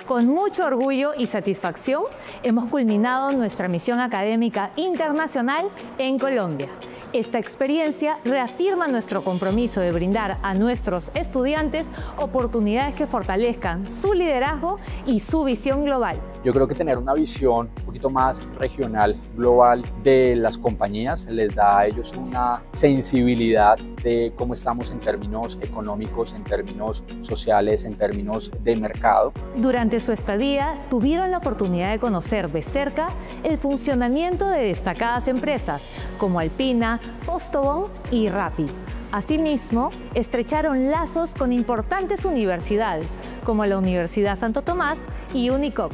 Con mucho orgullo y satisfacción hemos culminado nuestra misión académica internacional en Colombia. Esta experiencia reafirma nuestro compromiso de brindar a nuestros estudiantes oportunidades que fortalezcan su liderazgo y su visión global. Yo creo que tener una visión un poquito más regional, global de las compañías les da a ellos una sensibilidad de cómo estamos en términos económicos, en términos sociales, en términos de mercado. Durante su estadía tuvieron la oportunidad de conocer de cerca el funcionamiento de destacadas empresas como Alpina, Postobón y Rappi. Asimismo, estrecharon lazos con importantes universidades como la Universidad Santo Tomás y Unicoc.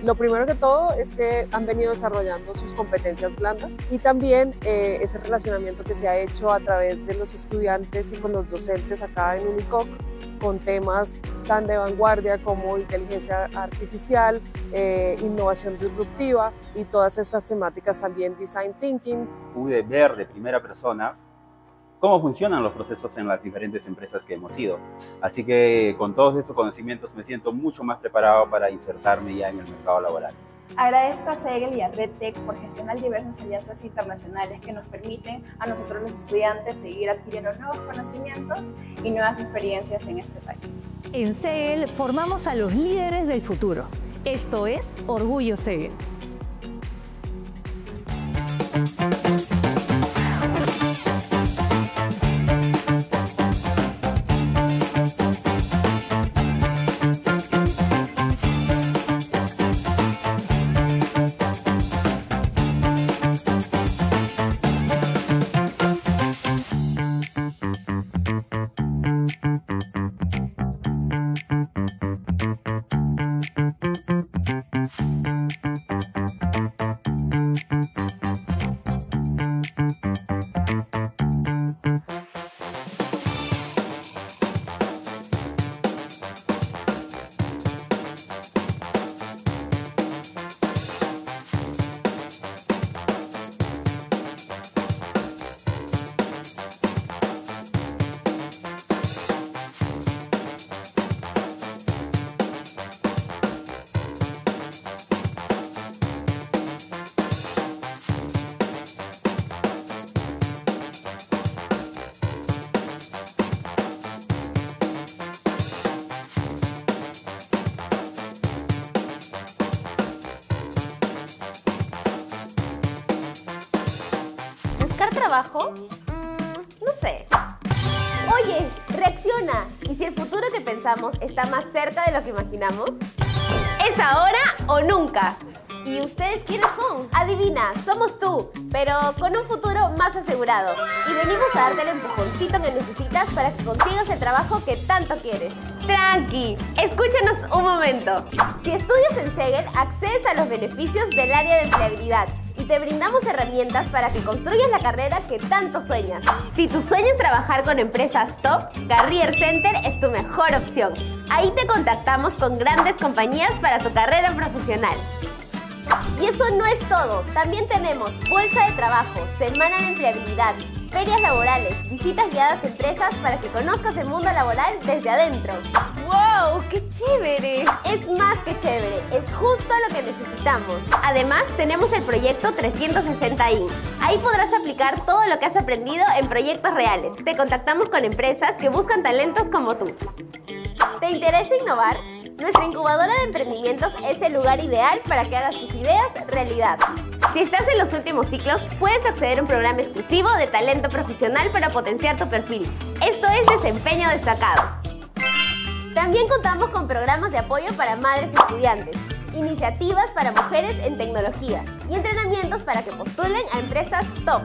Lo primero que todo es que han venido desarrollando sus competencias blandas y también ese relacionamiento que se ha hecho a través de los estudiantes y con los docentes acá en Unicoc con temas tan de vanguardia como inteligencia artificial, innovación disruptiva y todas estas temáticas también design thinking. Pude ver de primera persona cómo funcionan los procesos en las diferentes empresas que hemos ido. Así que con todos estos conocimientos me siento mucho más preparado para insertarme ya en el mercado laboral. Agradezco a Segel y a RedTech por gestionar diversas alianzas internacionales que nos permiten a nosotros los estudiantes seguir adquiriendo nuevos conocimientos y nuevas experiencias en este país. En Segel formamos a los líderes del futuro. Esto es Orgullo Segel. ¿Buscar trabajo? No sé. Oye, reacciona. ¿Y si el futuro que pensamos está más cerca de lo que imaginamos? ¿Es ahora o nunca? ¿Y ustedes quiénes son? Adivina, somos tú, pero con un futuro más asegurado. Y venimos a darte el empujoncito que necesitas para que consigas el trabajo que tanto quieres. Tranqui, escúchanos un momento. Si estudias en Segel, accedes a los beneficios del área de empleabilidad y te brindamos herramientas para que construyas la carrera que tanto sueñas. Si tu sueño es trabajar con empresas top, Career Center es tu mejor opción. Ahí te contactamos con grandes compañías para tu carrera profesional. Y eso no es todo. También tenemos bolsa de trabajo, semana de empleabilidad, ferias laborales, visitas guiadas a empresas para que conozcas el mundo laboral desde adentro. ¡Wow! ¡Qué chévere! Es más que chévere, es justo lo que necesitamos. Además, tenemos el proyecto 360 IN. Ahí podrás aplicar todo lo que has aprendido en proyectos reales. Te contactamos con empresas que buscan talentos como tú. ¿Te interesa innovar? Nuestra incubadora de emprendimientos es el lugar ideal para que hagas tus ideas realidad. Si estás en los últimos ciclos, puedes acceder a un programa exclusivo de talento profesional para potenciar tu perfil. Esto es Desempeño Destacado. También contamos con programas de apoyo para madres estudiantes, iniciativas para mujeres en tecnología y entrenamientos para que postulen a empresas top.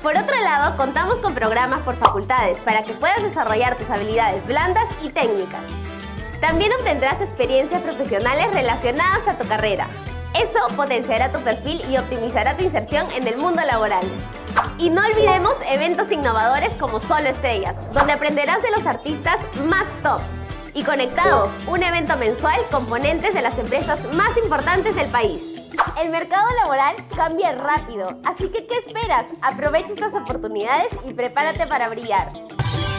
Por otro lado, contamos con programas por facultades para que puedas desarrollar tus habilidades blandas y técnicas. También obtendrás experiencias profesionales relacionadas a tu carrera. Eso potenciará tu perfil y optimizará tu inserción en el mundo laboral. Y no olvidemos eventos innovadores como Solo Estrellas, donde aprenderás de los artistas más top. Y Conectado, un evento mensual con ponentes de las empresas más importantes del país. El mercado laboral cambia rápido, así que ¿qué esperas? Aprovecha estas oportunidades y prepárate para brillar.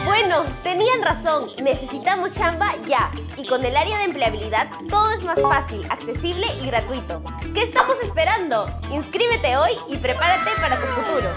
Bueno, tenían razón, necesitamos chamba ya. Y con el área de empleabilidad todo es más fácil, accesible y gratuito. ¿Qué estamos esperando? Inscríbete hoy y prepárate para tu futuro.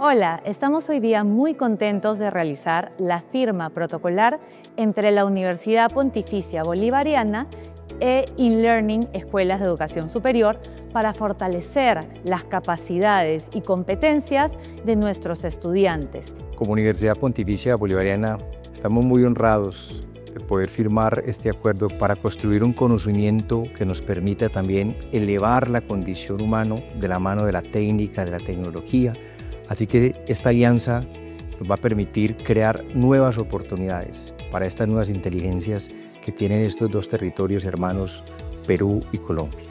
Hola, estamos hoy día muy contentos de realizar la firma protocolar entre la Universidad Pontificia Bolivariana e InLearning Escuelas de Educación Superior para fortalecer las capacidades y competencias de nuestros estudiantes. Como Universidad Pontificia Bolivariana estamos muy honrados de poder firmar este acuerdo para construir un conocimiento que nos permita también elevar la condición humana de la mano de la técnica, de la tecnología. Así que esta alianza nos va a permitir crear nuevas oportunidades para estas nuevas inteligencias que tienen estos dos territorios hermanos, Perú y Colombia.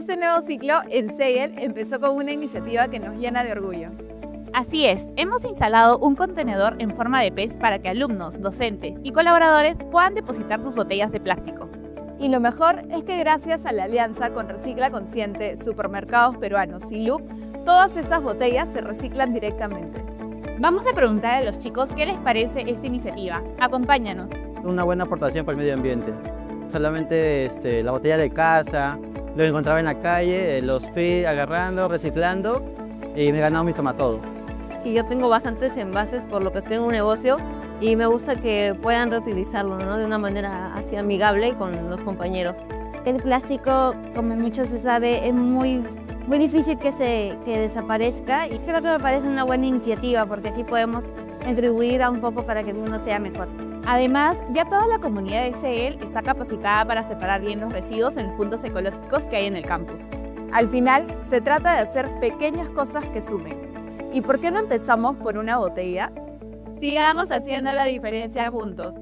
este nuevo ciclo, el SEGEL empezó con una iniciativa que nos llena de orgullo. Así es, hemos instalado un contenedor en forma de pez para que alumnos, docentes y colaboradores puedan depositar sus botellas de plástico. Y lo mejor es que gracias a la alianza con Recicla Consciente, Supermercados Peruanos y Loop, todas esas botellas se reciclan directamente. Vamos a preguntar a los chicos qué les parece esta iniciativa. Acompáñanos. Una buena aportación para el medio ambiente. Solamente la botella de casa, lo encontraba en la calle, los fui agarrando, reciclando y me he ganado mi tomatodo. Sí, yo tengo bastantes envases por lo que estoy en un negocio y me gusta que puedan reutilizarlo, ¿no? De una manera así amigable con los compañeros. El plástico, como mucho se sabe, es muy difícil que desaparezca y creo que me parece una buena iniciativa porque así podemos contribuir a un poco para que el mundo sea mejor. Además, ya toda la comunidad de SEGEL está capacitada para separar bien los residuos en los puntos ecológicos que hay en el campus. Al final, se trata de hacer pequeñas cosas que sumen. ¿Y por qué no empezamos por una botella? Sigamos haciendo la diferencia juntos.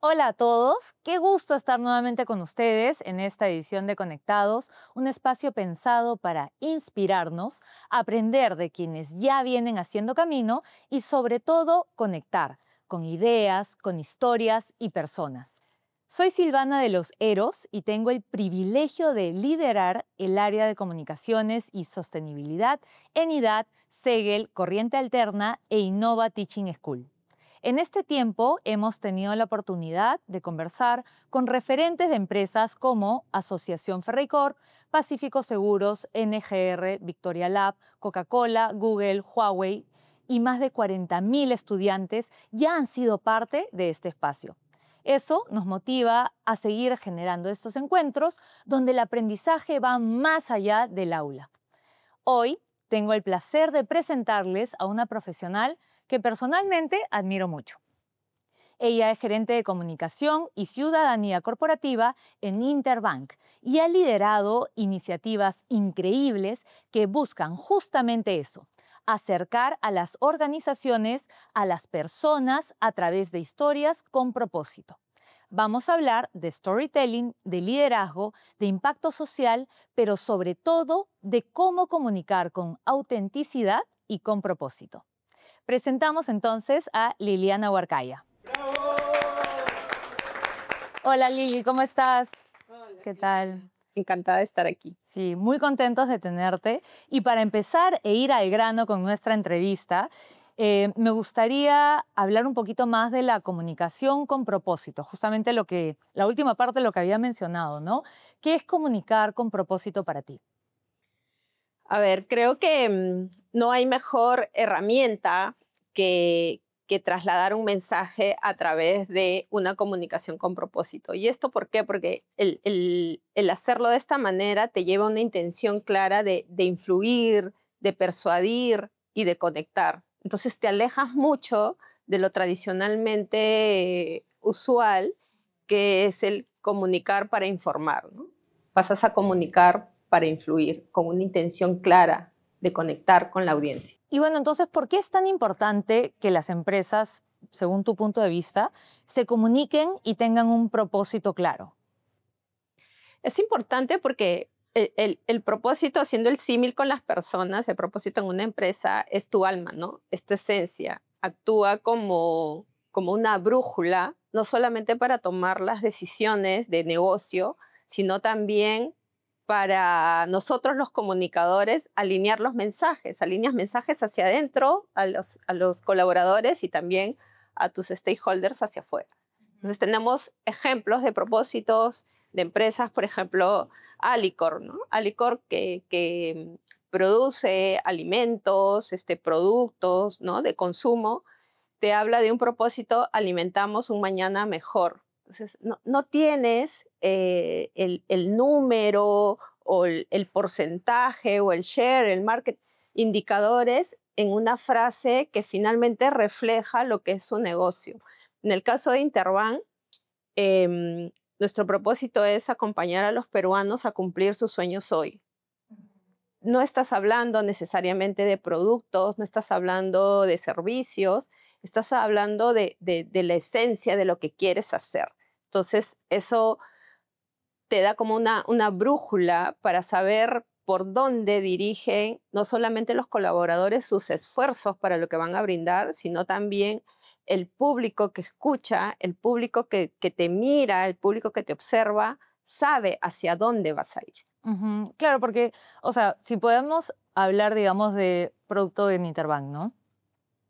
Hola a todos, qué gusto estar nuevamente con ustedes en esta edición de Conectados, un espacio pensado para inspirarnos, aprender de quienes ya vienen haciendo camino y sobre todo conectar con ideas, con historias y personas. Soy Silvana de los Eros y tengo el privilegio de liderar el área de comunicaciones y sostenibilidad en IDAD, SEGEL, Corriente Alterna e Innova Teaching School. En este tiempo hemos tenido la oportunidad de conversar con referentes de empresas como Asociación Ferreycorp, Pacífico Seguros, NGR, Victoria Lab, Coca-Cola, Google, Huawei y más de 40.000 estudiantes ya han sido parte de este espacio. Eso nos motiva a seguir generando estos encuentros donde el aprendizaje va más allá del aula. Hoy tengo el placer de presentarles a una profesional que personalmente admiro mucho. Ella es gerente de comunicación y ciudadanía corporativa en Interbank y ha liderado iniciativas increíbles que buscan justamente eso, acercar a las organizaciones a las personas a través de historias con propósito. Vamos a hablar de storytelling, de liderazgo, de impacto social, pero sobre todo de cómo comunicar con autenticidad y con propósito. Presentamos entonces a Liliana Huarcaya. Hola Lili, ¿cómo estás? Hola, ¿Qué tal? Encantada de estar aquí. Sí, muy contentos de tenerte. Y para empezar e ir al grano con nuestra entrevista, me gustaría hablar un poquito más de la comunicación con propósito, justamente la última parte de lo que había mencionado, ¿no? ¿Qué es comunicar con propósito para ti? A ver, creo que no hay mejor herramienta que trasladar un mensaje a través de una comunicación con propósito. ¿Y esto por qué? Porque el hacerlo de esta manera te lleva a una intención clara de influir, de persuadir y de conectar. Entonces te alejas mucho de lo tradicionalmente usual, que es el comunicar para informar, ¿no? Pasas a comunicar para influir, con una intención clara de conectar con la audiencia. Y bueno, entonces, ¿por qué es tan importante que las empresas, según tu punto de vista, se comuniquen y tengan un propósito claro? Es importante porque el propósito, haciendo el símil con las personas, el propósito en una empresa es tu alma, ¿no? Es tu esencia. Actúa como una brújula, no solamente para tomar las decisiones de negocio, sino también para nosotros los comunicadores alinear los mensajes, alineas mensajes hacia adentro a los colaboradores y también a tus stakeholders hacia afuera. Entonces tenemos ejemplos de propósitos de empresas, por ejemplo, Alicor, ¿no? Alicor que produce alimentos, productos, ¿no?, de consumo, te habla de un propósito: alimentamos un mañana mejor. Entonces, no tienes el número o el porcentaje o el share, el market, indicadores en una frase que finalmente refleja lo que es su negocio. En el caso de Interbank, nuestro propósito es acompañar a los peruanos a cumplir sus sueños hoy. No estás hablando necesariamente de productos, no estás hablando de servicios, estás hablando de la esencia de lo que quieres hacer. Entonces, eso te da como una brújula para saber por dónde dirigen no solamente los colaboradores sus esfuerzos para lo que van a brindar, sino también el público que escucha, el público que te mira, el público que te observa, sabe hacia dónde vas a ir. Claro, porque, o sea, si podemos hablar, digamos, de producto de Interbank, ¿no?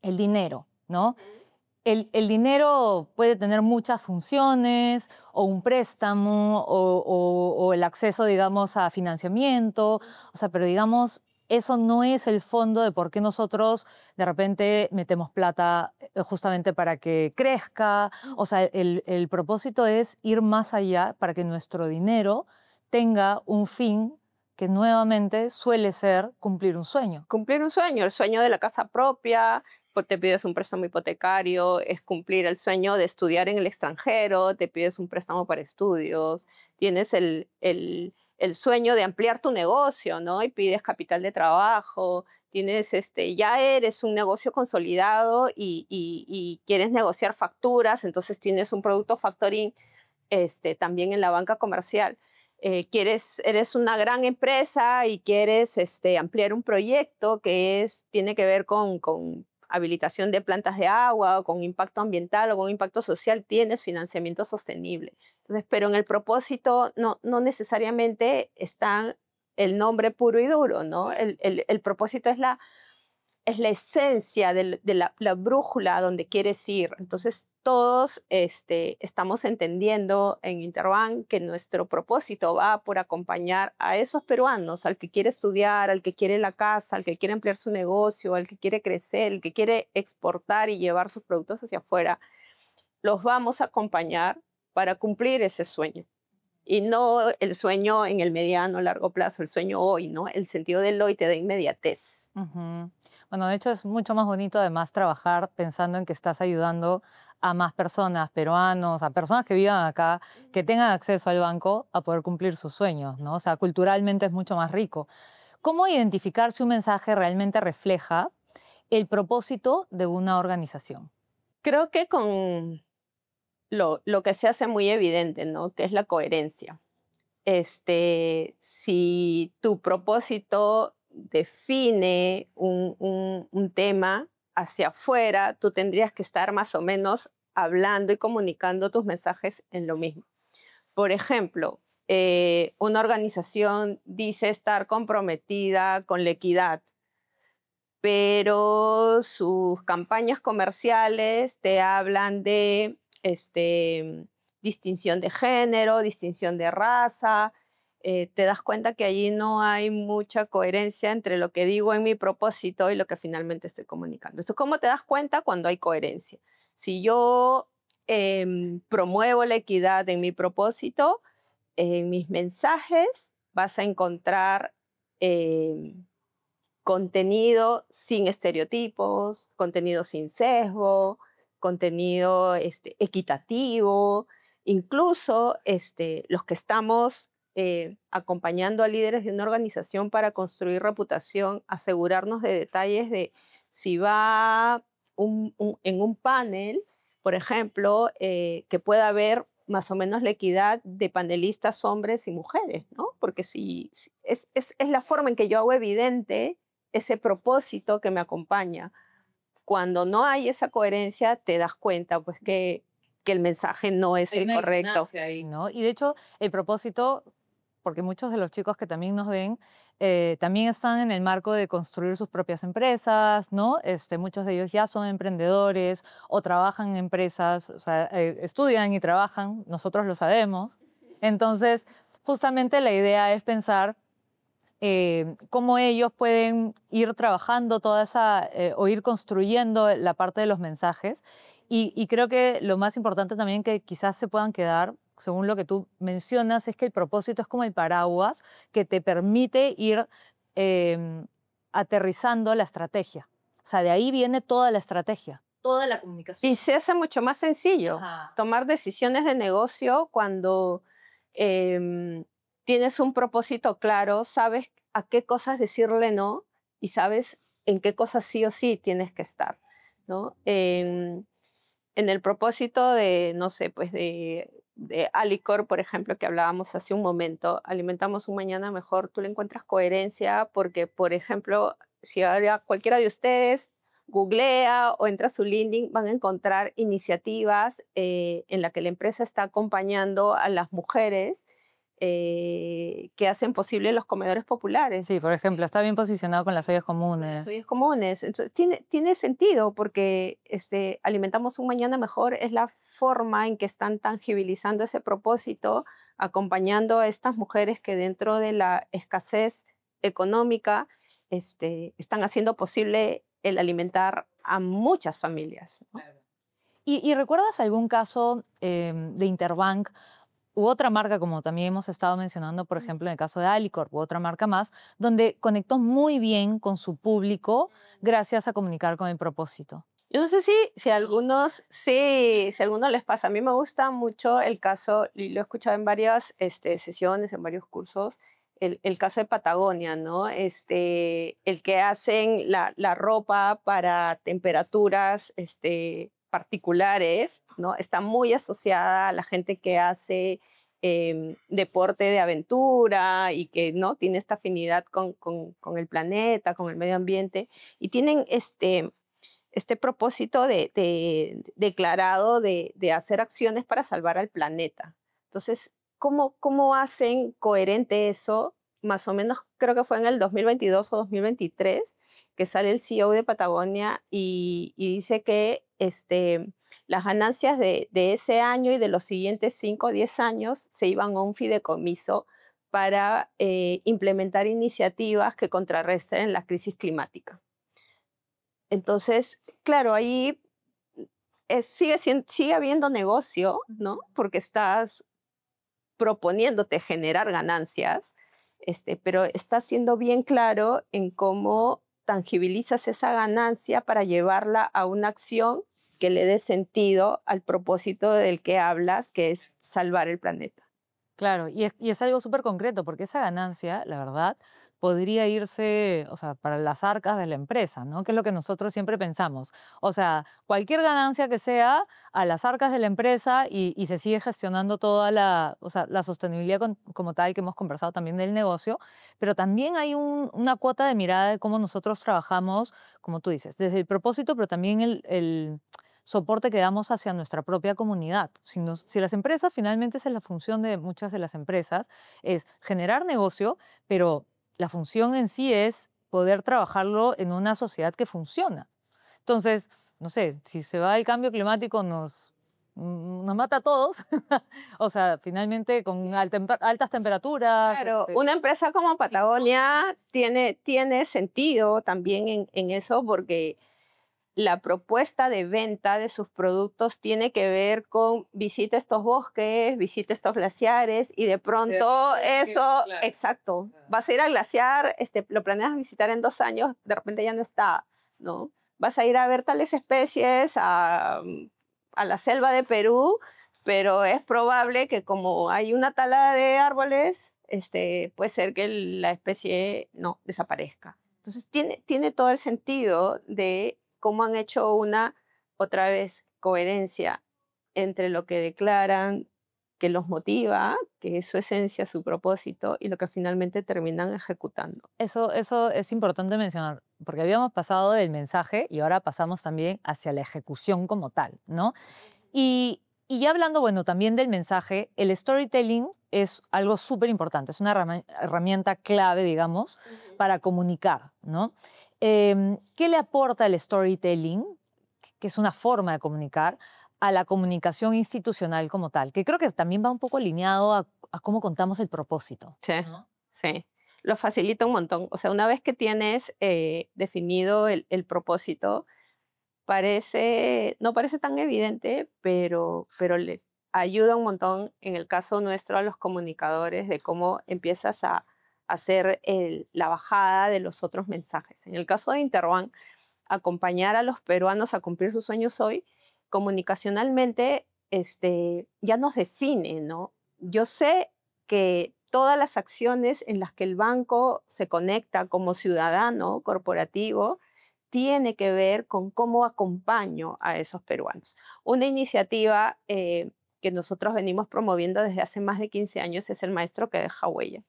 El dinero, ¿no? El dinero puede tener muchas funciones, o un préstamo, o el acceso, digamos, a financiamiento, o sea, pero digamos, eso no es el fondo de por qué nosotros de repente metemos plata justamente para que crezca. O sea, el propósito es ir más allá para que nuestro dinero tenga un fin que nuevamente suele ser cumplir un sueño. Cumplir un sueño, el sueño de la casa propia, pues te pides un préstamo hipotecario, es cumplir el sueño de estudiar en el extranjero, te pides un préstamo para estudios, tienes el sueño de ampliar tu negocio, ¿no? Y pides capital de trabajo, tienes ya eres un negocio consolidado y quieres negociar facturas, entonces tienes un producto factoring también en la banca comercial. Eres una gran empresa y quieres ampliar un proyecto que tiene que ver con habilitación de plantas de agua, o con impacto ambiental o con impacto social, tienes financiamiento sostenible. Entonces, pero en el propósito no necesariamente está el nombre puro y duro, ¿no? El propósito es la esencia de la brújula a donde quieres ir. Entonces, todos estamos entendiendo en Interbank que nuestro propósito va por acompañar a esos peruanos, al que quiere estudiar, al que quiere la casa, al que quiere ampliar su negocio, al que quiere crecer, al que quiere exportar y llevar sus productos hacia afuera. Los vamos a acompañar para cumplir ese sueño. Y no el sueño en el mediano o largo plazo, el sueño hoy, ¿no? El sentido del hoy te da inmediatez. Bueno, de hecho es mucho más bonito además trabajar pensando en que estás ayudando a más personas, peruanos, a personas que vivan acá, que tengan acceso al banco a poder cumplir sus sueños, ¿no? O sea, culturalmente es mucho más rico. ¿Cómo identificar si un mensaje realmente refleja el propósito de una organización? Creo que con lo que se hace muy evidente, ¿no? Que es la coherencia. Si tu propósito define un tema hacia afuera, tú tendrías que estar más o menos hablando y comunicando tus mensajes en lo mismo. Por ejemplo, una organización dice estar comprometida con la equidad, pero sus campañas comerciales te hablan de distinción de género, distinción de raza. Te das cuenta que allí no hay mucha coherencia entre lo que digo en mi propósito y lo que finalmente estoy comunicando. Esto, ¿cómo te das cuenta? Cuando hay coherencia. Si yo promuevo la equidad en mi propósito, en mis mensajes vas a encontrar contenido sin estereotipos, contenido sin sesgo, contenido equitativo, incluso los que estamos acompañando a líderes de una organización para construir reputación, asegurarnos de detalles de si va en un panel, por ejemplo, que pueda haber más o menos la equidad de panelistas hombres y mujeres, ¿no? Porque si es la forma en que yo hago evidente ese propósito que me acompaña. Cuando no hay esa coherencia, te das cuenta pues que el mensaje no es el correcto. Ahí, ¿no? Y de hecho, el propósito, porque muchos de los chicos que también nos ven, también están en el marco de construir sus propias empresas, ¿no? Muchos de ellos ya son emprendedores o trabajan en empresas, o sea, estudian y trabajan, nosotros lo sabemos. Entonces, justamente la idea es pensar cómo ellos pueden ir trabajando toda esa, o ir construyendo la parte de los mensajes. Y creo que lo más importante también que quizás se puedan quedar, según lo que tú mencionas, es que el propósito es como el paraguas que te permite ir aterrizando la estrategia. O sea, de ahí viene toda la estrategia, toda la comunicación. Y se hace mucho más sencillo tomar decisiones de negocio cuando tienes un propósito claro, sabes a qué cosas decirle no y sabes en qué cosas sí o sí tienes que estar, ¿no? En el propósito de, no sé, pues de Alicor, por ejemplo, que hablábamos hace un momento, alimentamos un mañana mejor, tú le encuentras coherencia porque, por ejemplo, si ahora cualquiera de ustedes googlea o entra a su LinkedIn, van a encontrar iniciativas en las que la empresa está acompañando a las mujeres que hacen posible los comedores populares. Sí, por ejemplo, está bien posicionado con las ollas comunes. Las ollas comunes. Entonces, tiene sentido porque alimentamos un mañana mejor es la forma en que están tangibilizando ese propósito, acompañando a estas mujeres que dentro de la escasez económica están haciendo posible el alimentar a muchas familias, ¿no? ¿Y recuerdas algún caso de Interbank u otra marca, como también hemos estado mencionando, por ejemplo, en el caso de Alicor u otra marca más, donde conectó muy bien con su público gracias a comunicar con el propósito? Yo no sé si a algunos les pasa. A mí me gusta mucho el caso, y lo he escuchado en varias sesiones, en varios cursos, el caso de Patagonia, ¿no? El que hacen la ropa para temperaturas particulares, ¿no? Está muy asociada a la gente que hace deporte de aventura y que, ¿no?, tiene esta afinidad con el planeta, con el medio ambiente, y tienen este propósito declarado de hacer acciones para salvar al planeta. Entonces, ¿cómo hacen coherente eso? Más o menos creo que fue en el 2022 o 2023 que sale el CEO de Patagonia y dice que las ganancias de ese año y de los siguientes 5 o 10 años se iban a un fideicomiso para implementar iniciativas que contrarresten la crisis climática. Entonces, claro, ahí sigue habiendo negocio, ¿no? Porque estás proponiéndote generar ganancias, pero estás siendo bien claro en cómo tangibilizas esa ganancia para llevarla a una acción que le dé sentido al propósito del que hablas, que es salvar el planeta. Claro, y es algo súper concreto, porque esa ganancia, la verdad, podría irse, o sea, para las arcas de la empresa, ¿no? Que es lo que nosotros siempre pensamos. O sea, cualquier ganancia que sea a las arcas de la empresa y se sigue gestionando toda la, o sea, la sostenibilidad como tal, que hemos conversado también del negocio, pero también hay una cuota de mirada de cómo nosotros trabajamos, como tú dices, desde el propósito, pero también el soporte que damos hacia nuestra propia comunidad. Si las empresas, finalmente esa es la función de muchas de las empresas, es generar negocio, pero la función en sí es poder trabajarlo en una sociedad que funciona. Entonces, no sé, si se va el cambio climático nos mata a todos. O sea, finalmente con altas temperaturas. Claro, una empresa como Patagonia tiene sentido también en eso, porque la propuesta de venta de sus productos tiene que ver con visita estos bosques, visita estos glaciares, y de pronto eso, claro. Exacto, vas a ir al glaciar, lo planeas visitar en 2 años, de repente ya no está, ¿no? Vas a ir a ver tales especies a la selva de Perú, pero es probable que como hay una tala de árboles, puede ser que la especie no desaparezca. Entonces tiene todo el sentido de cómo han hecho otra vez, coherencia entre lo que declaran, que los motiva, que es su esencia, su propósito, y lo que finalmente terminan ejecutando. Eso es importante mencionar, porque habíamos pasado del mensaje y ahora pasamos también hacia la ejecución como tal, ¿no? Y ya hablando, bueno, también del mensaje, el storytelling es algo súper importante, es una herramienta clave, digamos, para comunicar, ¿no? ¿Qué le aporta el storytelling, que es una forma de comunicar, a la comunicación institucional como tal? Que creo que también va un poco alineado a cómo contamos el propósito. Sí, ¿no? Sí. Lo facilita un montón. O sea, una vez que tienes definido el propósito, no parece tan evidente, pero les ayuda un montón, en el caso nuestro, a los comunicadores, de cómo empiezas a hacer la bajada de los otros mensajes. En el caso de Interbank, acompañar a los peruanos a cumplir sus sueños hoy, comunicacionalmente, ya nos define, ¿no? Yo sé que todas las acciones en las que el banco se conecta como ciudadano corporativo tiene que ver con cómo acompaño a esos peruanos. Una iniciativa que nosotros venimos promoviendo desde hace más de 15 años es el Maestro que deja huella.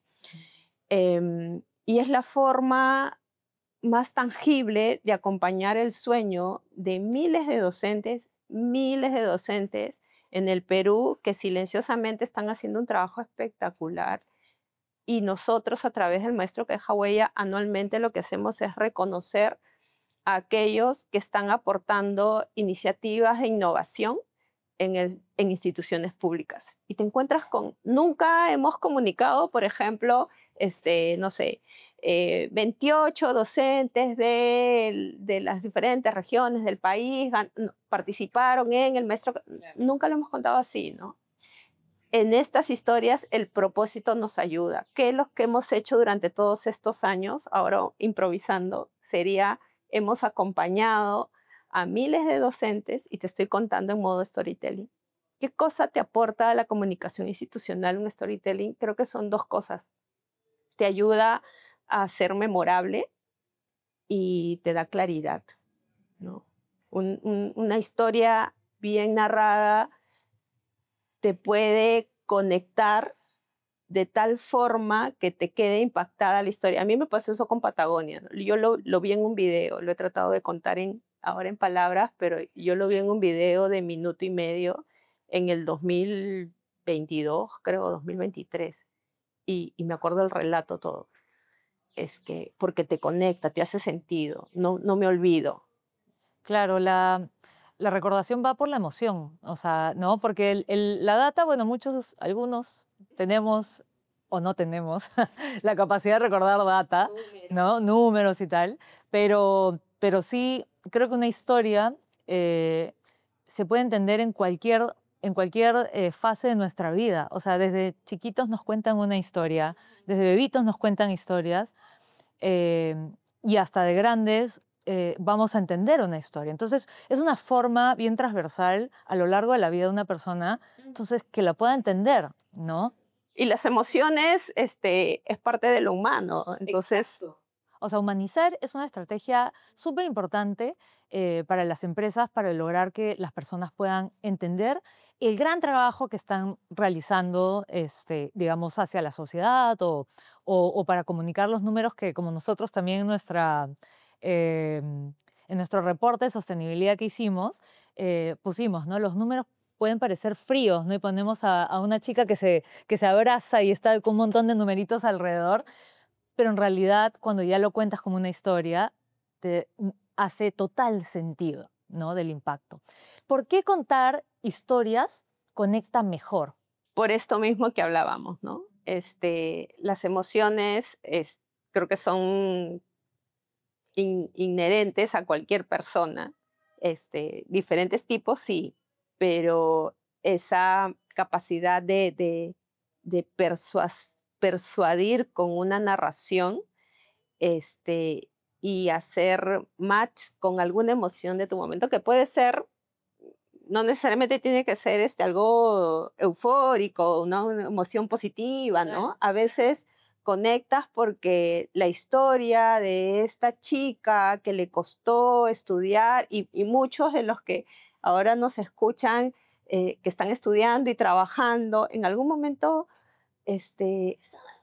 Y es la forma más tangible de acompañar el sueño de miles de docentes en el Perú que silenciosamente están haciendo un trabajo espectacular. Y nosotros, a través del Maestro que deja huella, anualmente lo que hacemos es reconocer a aquellos que están aportando iniciativas de innovación en instituciones públicas. Y te encuentras con, nunca hemos comunicado, por ejemplo, no sé, 28 docentes de las diferentes regiones del país participaron en el Maestro. Nunca lo hemos contado así, ¿no? En estas historias el propósito nos ayuda. ¿Qué es lo que hemos hecho durante todos estos años? Ahora, improvisando, hemos acompañado a miles de docentes, y te estoy contando en modo storytelling. ¿Qué cosa te aporta a la comunicación institucional un storytelling? Creo que son 2 cosas. Te ayuda a ser memorable y te da claridad, ¿no? Una historia bien narrada te puede conectar de tal forma que te quede impactada la historia. A mí me pasó eso con Patagonia, ¿no? Yo lo vi en un video, lo he tratado de contar ahora en palabras, pero yo lo vi en un video de 1.5 minutos en el 2022, creo, 2023. Y me acuerdo del relato todo. Porque te conecta, te hace sentido, no me olvido. Claro, la recordación va por la emoción, o sea, ¿no? Porque la data, bueno, algunos tenemos o no tenemos la capacidad de recordar data, ¿no? Números y tal, pero sí creo que una historia se puede entender en cualquier fase de nuestra vida. O sea, desde chiquitos nos cuentan una historia, desde bebitos nos cuentan historias, y hasta de grandes vamos a entender una historia. Entonces, es una forma bien transversal a lo largo de la vida de una persona, entonces, que la pueda entender, ¿no? Y las emociones es parte de lo humano. Entonces, Exacto. O sea, humanizar es una estrategia súper importante para las empresas para lograr que las personas puedan entender el gran trabajo que están realizando, digamos, hacia la sociedad o para comunicar los números que, como nosotros también en nuestro reporte de sostenibilidad que hicimos, pusimos, ¿no? Los números pueden parecer fríos, ¿no? Y ponemos a una chica que se abraza y está con un montón de numeritos alrededor, pero en realidad cuando ya lo cuentas como una historia, te hace total sentido, ¿no? Del impacto. ¿Por qué contar historias conecta mejor? Por esto mismo que hablábamos, ¿no? Las emociones creo que son inherentes a cualquier persona. Diferentes tipos, sí, pero esa capacidad de persuadir con una narración y hacer match con alguna emoción de tu momento, que puede ser, no necesariamente tiene que ser algo eufórico, una emoción positiva, ¿no? A veces conectas porque la historia de esta chica que le costó estudiar y muchos de los que ahora nos escuchan, que están estudiando y trabajando, en algún momento,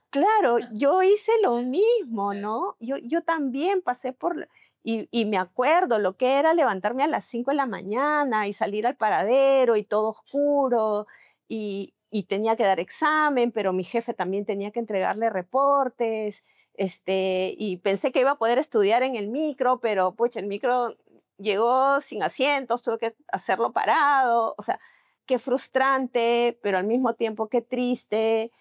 claro, yo hice lo mismo, ¿no? Yo también pasé por... Y me acuerdo lo que era levantarme a las 5 de la mañana y salir al paradero y todo oscuro y tenía que dar examen, pero mi jefe también tenía que entregarle reportes, y pensé que iba a poder estudiar en el micro, pero pues el micro llegó sin asientos, tuve que hacerlo parado, o sea, qué frustrante, pero al mismo tiempo qué triste,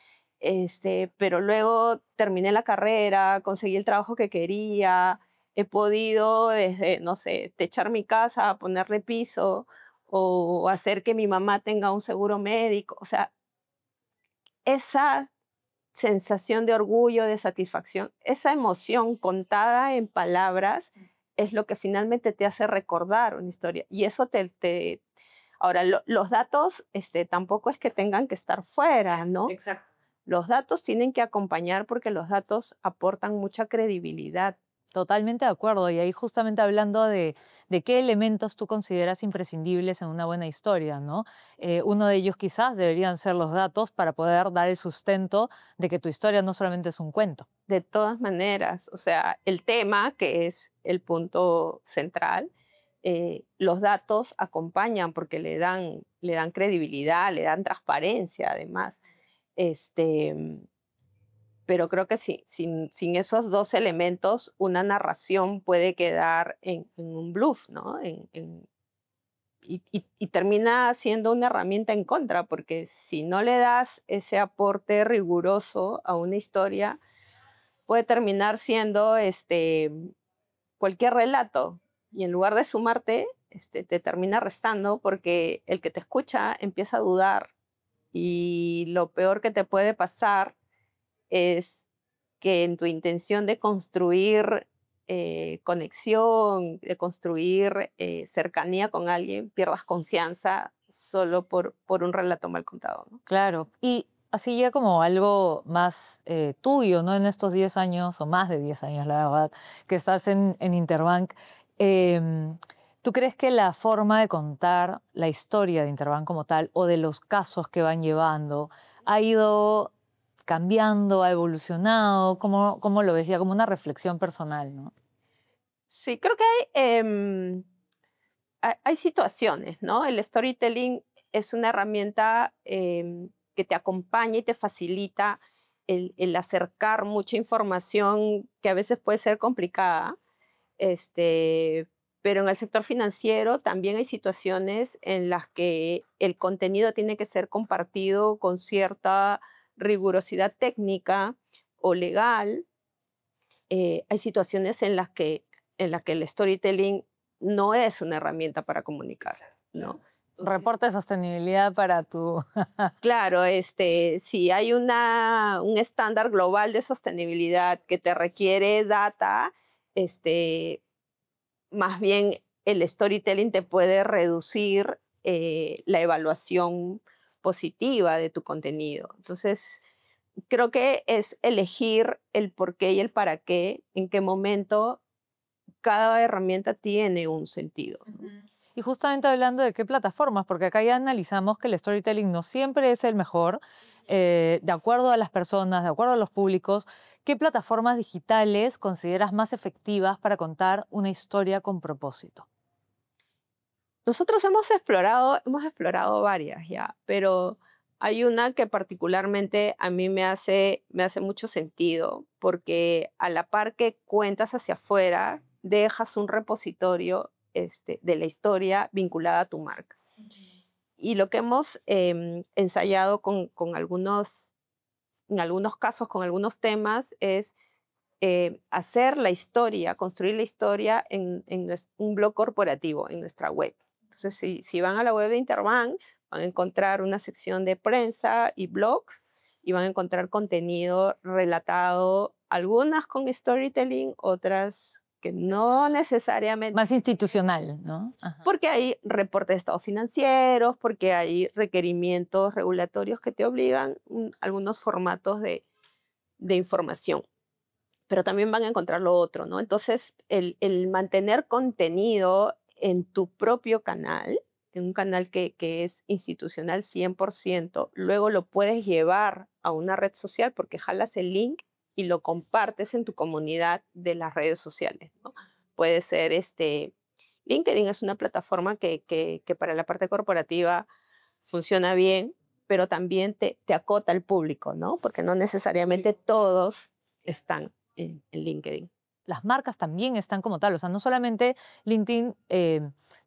pero luego terminé la carrera, conseguí el trabajo que quería, he podido desde, no sé, techar mi casa, ponerle piso o hacer que mi mamá tenga un seguro médico. O sea, esa sensación de orgullo, de satisfacción, esa emoción contada en palabras es lo que finalmente te hace recordar una historia. Y eso Ahora, los datos tampoco es que tengan que estar fuera, ¿no? Exacto. Los datos tienen que acompañar porque los datos aportan mucha credibilidad. Totalmente de acuerdo. Y ahí justamente hablando de qué elementos tú consideras imprescindibles en una buena historia, ¿no? Uno de ellos quizás deberían ser los datos para poder dar el sustento de que tu historia no solamente es un cuento. De todas maneras, o sea, el tema, que es el punto central, los datos acompañan porque le dan credibilidad, le dan transparencia además. Pero creo que sin esos dos elementos, una narración puede quedar en un bluff, ¿no? Y termina siendo una herramienta en contra, porque si no le das ese aporte riguroso a una historia, puede terminar siendo cualquier relato. Y en lugar de sumarte, te termina restando porque el que te escucha empieza a dudar. Y lo peor que te puede pasar es que en tu intención de construir conexión, de construir cercanía con alguien, pierdas confianza solo por un relato mal contado, ¿no? Claro. Y así ya como algo más tuyo, ¿no? En estos 10 años, o más de 10 años, la verdad, que estás en Interbank, ¿tú crees que la forma de contar la historia de Interbank como tal, o de los casos que van llevando, ha ido cambiando, ha evolucionado? ¿Cómo lo ves ya como una reflexión personal, ¿no? Sí, creo que hay situaciones, ¿no? El storytelling es una herramienta que te acompaña y te facilita el acercar mucha información que a veces puede ser complicada, pero en el sector financiero también hay situaciones en las que el contenido tiene que ser compartido con cierta rigurosidad técnica o legal. Hay situaciones en las que el storytelling no es una herramienta para comunicar, ¿no? Reporte de sostenibilidad para tu... Claro, si hay un estándar global de sostenibilidad que te requiere data, más bien el storytelling te puede reducir la evaluación positiva de tu contenido. Entonces, creo que es elegir el por qué y el para qué, en qué momento cada herramienta tiene un sentido, ¿no? Y justamente hablando de qué plataformas, porque acá ya analizamos que el storytelling no siempre es el mejor, de acuerdo a las personas, de acuerdo a los públicos, ¿qué plataformas digitales consideras más efectivas para contar una historia con propósito? Nosotros hemos explorado varias ya, pero hay una que particularmente a mí me hace mucho sentido, porque a la par que cuentas hacia afuera, dejas un repositorio de la historia vinculada a tu marca. Y lo que hemos ensayado en algunos casos, con algunos temas, es hacer la historia, construir la historia en un blog corporativo, en nuestra web. Entonces, si van a la web de Interbank, van a encontrar una sección de prensa y blogs y van a encontrar contenido relatado, algunas con storytelling, otras que no necesariamente. Más institucional, ¿no? Ajá. Porque hay reportes de estados financieros, porque hay requerimientos regulatorios que te obligan algunos formatos de información. Pero también van a encontrar lo otro, ¿no? Entonces, el mantener contenido en tu propio canal, en un canal que es institucional 100%, luego lo puedes llevar a una red social porque jalas el link y lo compartes en tu comunidad de las redes sociales, ¿no? Puede ser LinkedIn es una plataforma que para la parte corporativa funciona bien, pero también te acota el público, ¿no? Porque no necesariamente todos están en LinkedIn. Las marcas también están como tal, o sea, no solamente LinkedIn,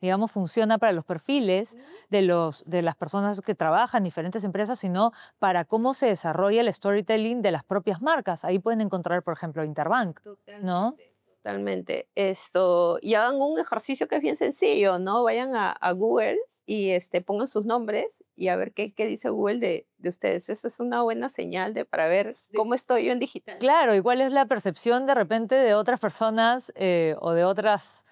digamos, funciona para los perfiles de las personas que trabajan en diferentes empresas, sino para cómo se desarrolla el storytelling de las propias marcas. Ahí pueden encontrar, por ejemplo, Interbank, ¿no? Totalmente. Y hagan un ejercicio que es bien sencillo, ¿no? Vayan a Google y pongan sus nombres y a ver qué dice Google de ustedes. Esa es una buena señal para ver cómo estoy yo en digital. Claro, y cuál es la percepción de repente de otras personas o de otras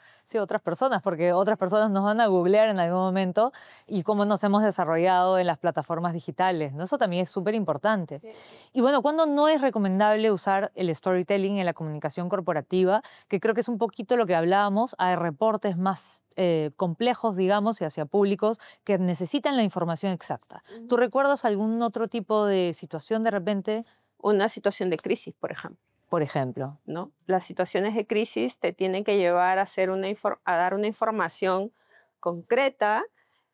personas, porque otras personas nos van a googlear en algún momento y cómo nos hemos desarrollado en las plataformas digitales, ¿no? Eso también es súper importante. Sí. Y bueno, ¿cuándo no es recomendable usar el storytelling en la comunicación corporativa? Que creo que es un poquito lo que hablábamos, hay reportes más complejos, digamos, y hacia públicos que necesitan la información exacta. ¿Tú recuerdas algún otro tipo de situación de repente? Una situación de crisis, por ejemplo. Por ejemplo, ¿no? Las situaciones de crisis te tienen que llevar a dar una información concreta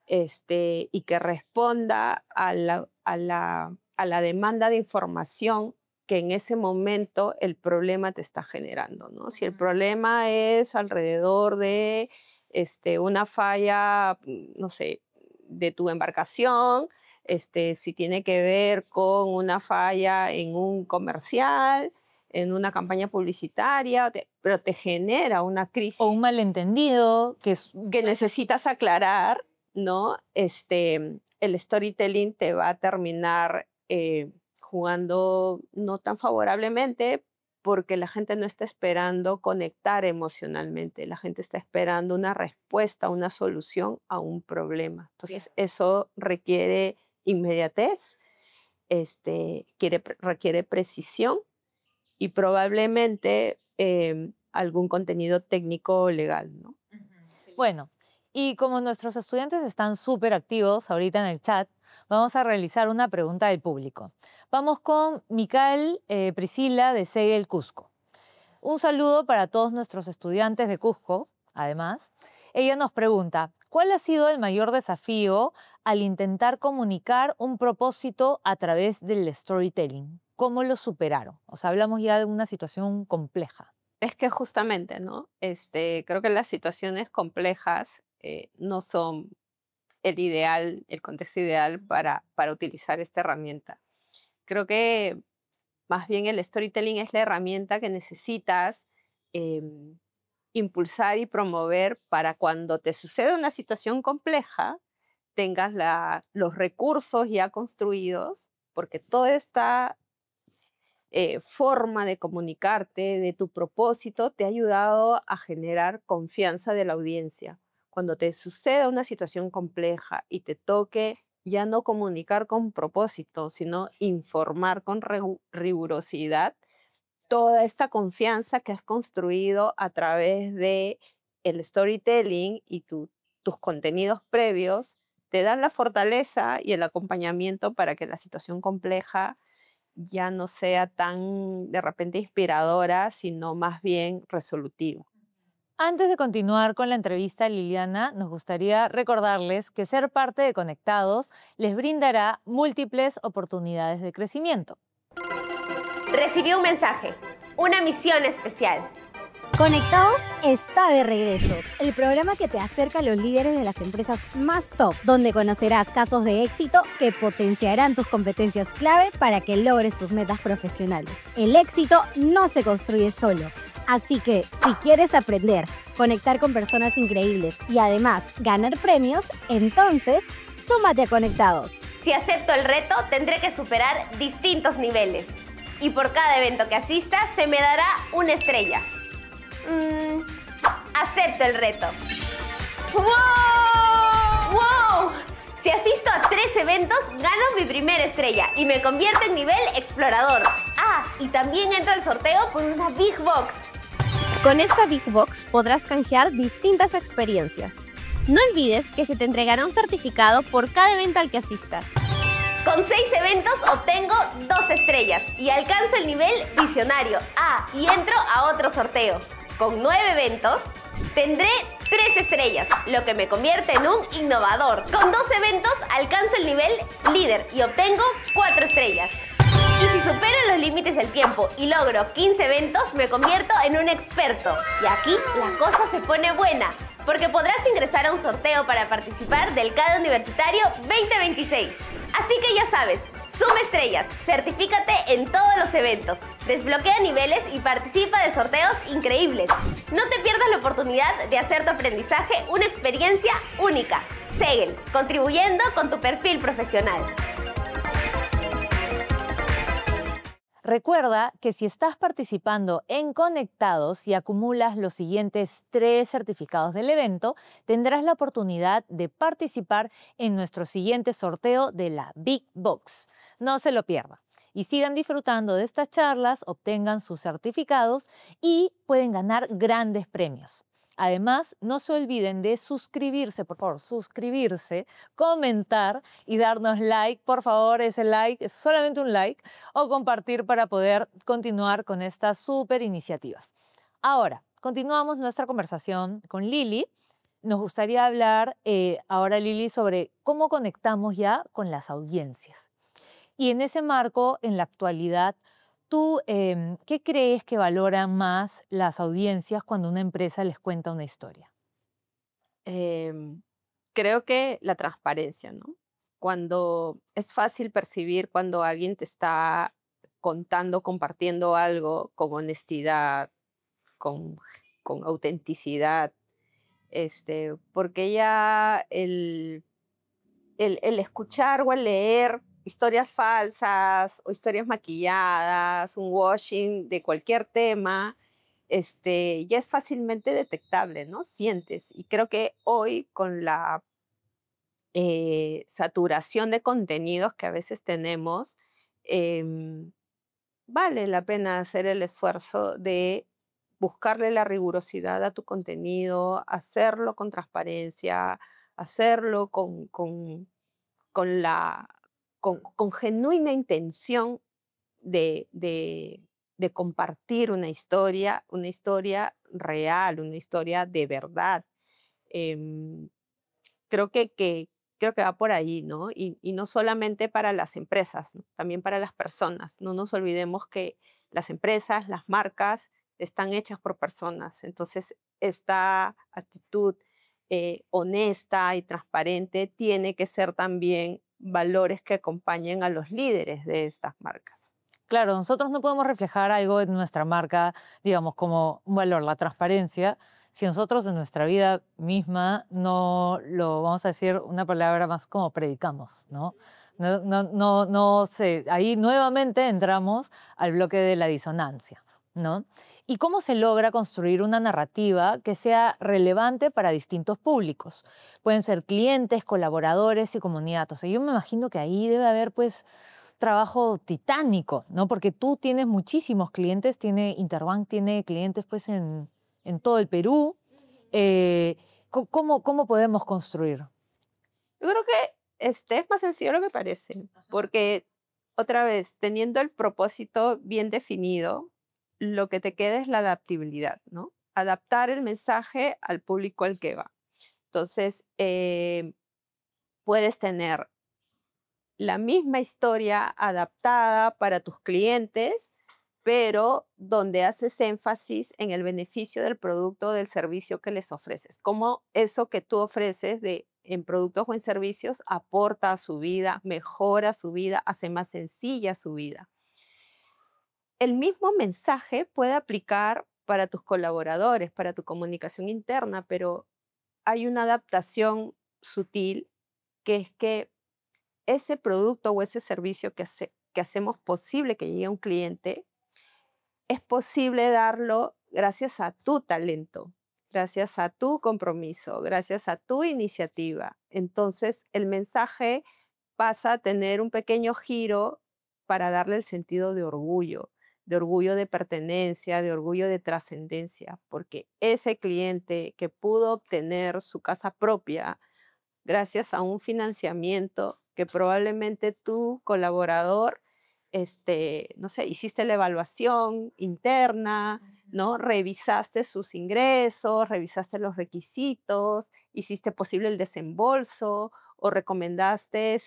y que responda a la demanda de información que en ese momento el problema te está generando, ¿no? Si el problema es alrededor de una falla, no sé, de tu embarcación, si tiene que ver con una falla en un comercial, en una campaña publicitaria, pero te genera una crisis. O un malentendido que necesitas aclarar, ¿no? El storytelling te va a terminar jugando no tan favorablemente porque la gente no está esperando conectar emocionalmente, la gente está esperando una respuesta, una solución a un problema. Entonces, eso requiere inmediatez, requiere precisión y probablemente algún contenido técnico o legal, ¿no? Bueno, y como nuestros estudiantes están súper activos ahorita en el chat, vamos a realizar una pregunta del público. Vamos con Micael Priscila de Segel Cusco. Un saludo para todos nuestros estudiantes de Cusco, además. Ella nos pregunta, ¿cuál ha sido el mayor desafío al intentar comunicar un propósito a través del storytelling? ¿Cómo lo superaron? O sea, hablamos ya de una situación compleja. Es que justamente, ¿no? Creo que las situaciones complejas no son el contexto ideal para utilizar esta herramienta. Creo que más bien el storytelling es la herramienta que necesitas impulsar y promover para cuando te suceda una situación compleja, tengas los recursos ya construidos, porque toda esta forma de comunicarte, de tu propósito, te ha ayudado a generar confianza de la audiencia. Cuando te suceda una situación compleja y te toque ya no comunicar con propósito, sino informar con rigurosidad toda esta confianza que has construido a través de el storytelling y tus contenidos previos, te dan la fortaleza y el acompañamiento para que la situación compleja ya no sea tan de repente inspiradora, sino más bien resolutiva. Antes de continuar con la entrevista, Liliana, nos gustaría recordarles que ser parte de Conectados les brindará múltiples oportunidades de crecimiento. Recibí un mensaje, una misión especial. Conectados está de regreso, el programa que te acerca a los líderes de las empresas más top, donde conocerás casos de éxito que potenciarán tus competencias clave para que logres tus metas profesionales. El éxito no se construye solo. Así que, si quieres aprender, conectar con personas increíbles y además ganar premios, entonces súmate a Conectados. Si acepto el reto, tendré que superar distintos niveles. Y por cada evento que asista, se me dará una estrella. Acepto el reto. ¡Wow! ¡Wow! Si asisto a 3 eventos, gano mi primera estrella y me convierto en nivel explorador. Ah, y también entro al sorteo por una Big Box. Con esta Big Box podrás canjear distintas experiencias. No olvides que se te entregará un certificado por cada evento al que asistas. Con 6 eventos obtengo 2 estrellas y alcanzo el nivel visionario. Ah, y entro a otro sorteo. Con 9 eventos tendré 3 estrellas, lo que me convierte en un innovador. Con 2 eventos alcanzo el nivel líder y obtengo 4 estrellas. Y si supero los límites del tiempo y logro 15 eventos, me convierto en un experto. Y aquí la cosa se pone buena, porque podrás ingresar a un sorteo para participar del CADE Universitario 2026. Así que ya sabes, suma estrellas, certifícate en todos los eventos, desbloquea niveles y participa de sorteos increíbles. No te pierdas la oportunidad de hacer tu aprendizaje una experiencia única. Segel, contribuyendo con tu perfil profesional. Recuerda que si estás participando en Conectados y acumulas los siguientes 3 certificados del evento, tendrás la oportunidad de participar en nuestro siguiente sorteo de la Big Box. No se lo pierdan. Y sigan disfrutando de estas charlas, obtengan sus certificados y pueden ganar grandes premios. Además, no se olviden de suscribirse, por favor, suscribirse, comentar y darnos like. Por favor, ese like es solamente un like o compartir para poder continuar con estas súper iniciativas. Ahora, continuamos nuestra conversación con Lili. Nos gustaría hablar ahora, Lili, sobre cómo conectamos ya con las audiencias. Y en ese marco, en la actualidad, ¿tú qué crees que valoran más las audiencias cuando una empresa les cuenta una historia? Creo que la transparencia, ¿no? Cuando es fácil percibir cuando alguien te está contando, compartiendo algo con honestidad, con autenticidad, porque ya el escuchar o el leer historias falsas o historias maquilladas, un washing de cualquier tema, ya es fácilmente detectable, ¿no? Sientes. Y creo que hoy con la saturación de contenidos que a veces tenemos, vale la pena hacer el esfuerzo de buscarle la rigurosidad a tu contenido, hacerlo con transparencia, hacerlo con genuina intención de compartir una historia real, una historia de verdad. Creo que va por ahí, ¿no? Y no solamente para las empresas, ¿no? También para las personas. No nos olvidemos que las empresas, las marcas, están hechas por personas. Entonces, esta actitud honesta y transparente tiene que ser también valores que acompañen a los líderes de estas marcas. Claro, nosotros no podemos reflejar algo en nuestra marca, digamos, como un valor, la transparencia, si nosotros en nuestra vida misma no lo, vamos a decir una palabra más como predicamos, ¿no? No sé, ahí nuevamente entramos al bloque de la disonancia, ¿no? ¿Y cómo se logra construir una narrativa que sea relevante para distintos públicos? Pueden ser clientes, colaboradores y comunidad. O sea, yo me imagino que ahí debe haber, pues, trabajo titánico, ¿no? Porque tú tienes muchísimos clientes, Interbank tiene clientes, pues, en todo el Perú. ¿Cómo podemos construir? Yo creo que es más sencillo de lo que parece, porque otra vez, teniendo el propósito bien definido, lo que te queda es la adaptabilidad, ¿no? Adaptar el mensaje al público al que va. Entonces, puedes tener la misma historia adaptada para tus clientes, pero donde haces énfasis en el beneficio del producto o del servicio que les ofreces. Cómo eso que tú ofreces en productos o en servicios aporta a su vida, mejora su vida, hace más sencilla su vida. El mismo mensaje puede aplicar para tus colaboradores, para tu comunicación interna, pero hay una adaptación sutil que es que ese producto o ese servicio que hacemos posible que llegue a un cliente, es posible darlo gracias a tu talento, gracias a tu compromiso, gracias a tu iniciativa. Entonces, el mensaje pasa a tener un pequeño giro para darle el sentido de orgullo de pertenencia, de orgullo de trascendencia, porque ese cliente que pudo obtener su casa propia gracias a un financiamiento que probablemente tu colaborador, no sé, hiciste la evaluación interna, ¿no? Revisaste sus ingresos, revisaste los requisitos, hiciste posible el desembolso o recomendaste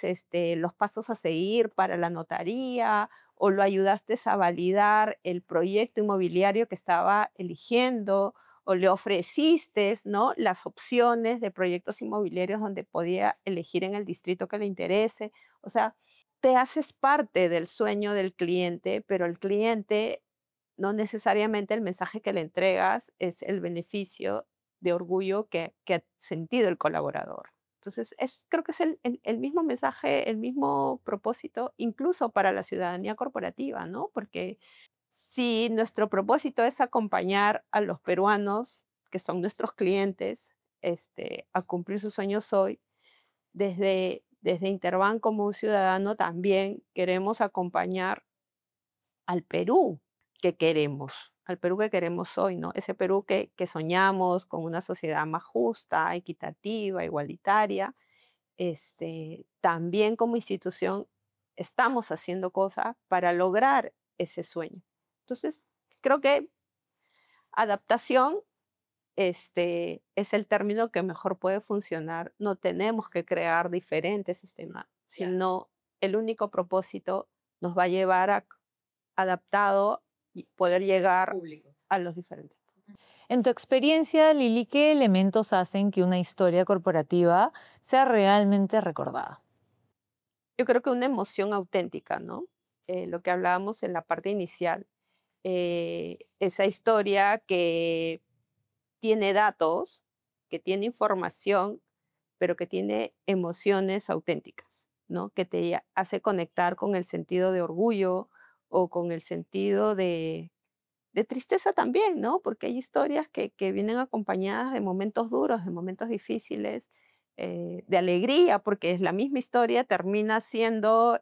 los pasos a seguir para la notaría o lo ayudaste a validar el proyecto inmobiliario que estaba eligiendo o le ofreciste, ¿no?, las opciones de proyectos inmobiliarios donde podía elegir en el distrito que le interese. O sea, te haces parte del sueño del cliente, pero el cliente no necesariamente el mensaje que le entregas es el beneficio de orgullo que ha sentido el colaborador. Entonces, creo que es el mismo mensaje, el mismo propósito, incluso para la ciudadanía corporativa, ¿no? Porque si nuestro propósito es acompañar a los peruanos, que son nuestros clientes, a cumplir sus sueños hoy, desde Interbank como un ciudadano también queremos acompañar al Perú que queremos, al Perú que queremos hoy, ¿no? Ese Perú que soñamos con una sociedad más justa, equitativa, igualitaria. También como institución estamos haciendo cosas para lograr ese sueño. Entonces, creo que adaptación es el término que mejor puede funcionar. No tenemos que crear diferentes sistemas, sino el único propósito nos va a llevar adaptado y poder llegar a los diferentes. En tu experiencia, Lili, ¿qué elementos hacen que una historia corporativa sea realmente recordada? Yo creo que una emoción auténtica, ¿no? Lo que hablábamos en la parte inicial. Esa historia que tiene datos, que tiene información, pero que tiene emociones auténticas, ¿no? Que te hace conectar con el sentido de orgullo o con el sentido de tristeza también, ¿no? Porque hay historias que vienen acompañadas de momentos duros, de momentos difíciles, de alegría, porque la misma historia termina siendo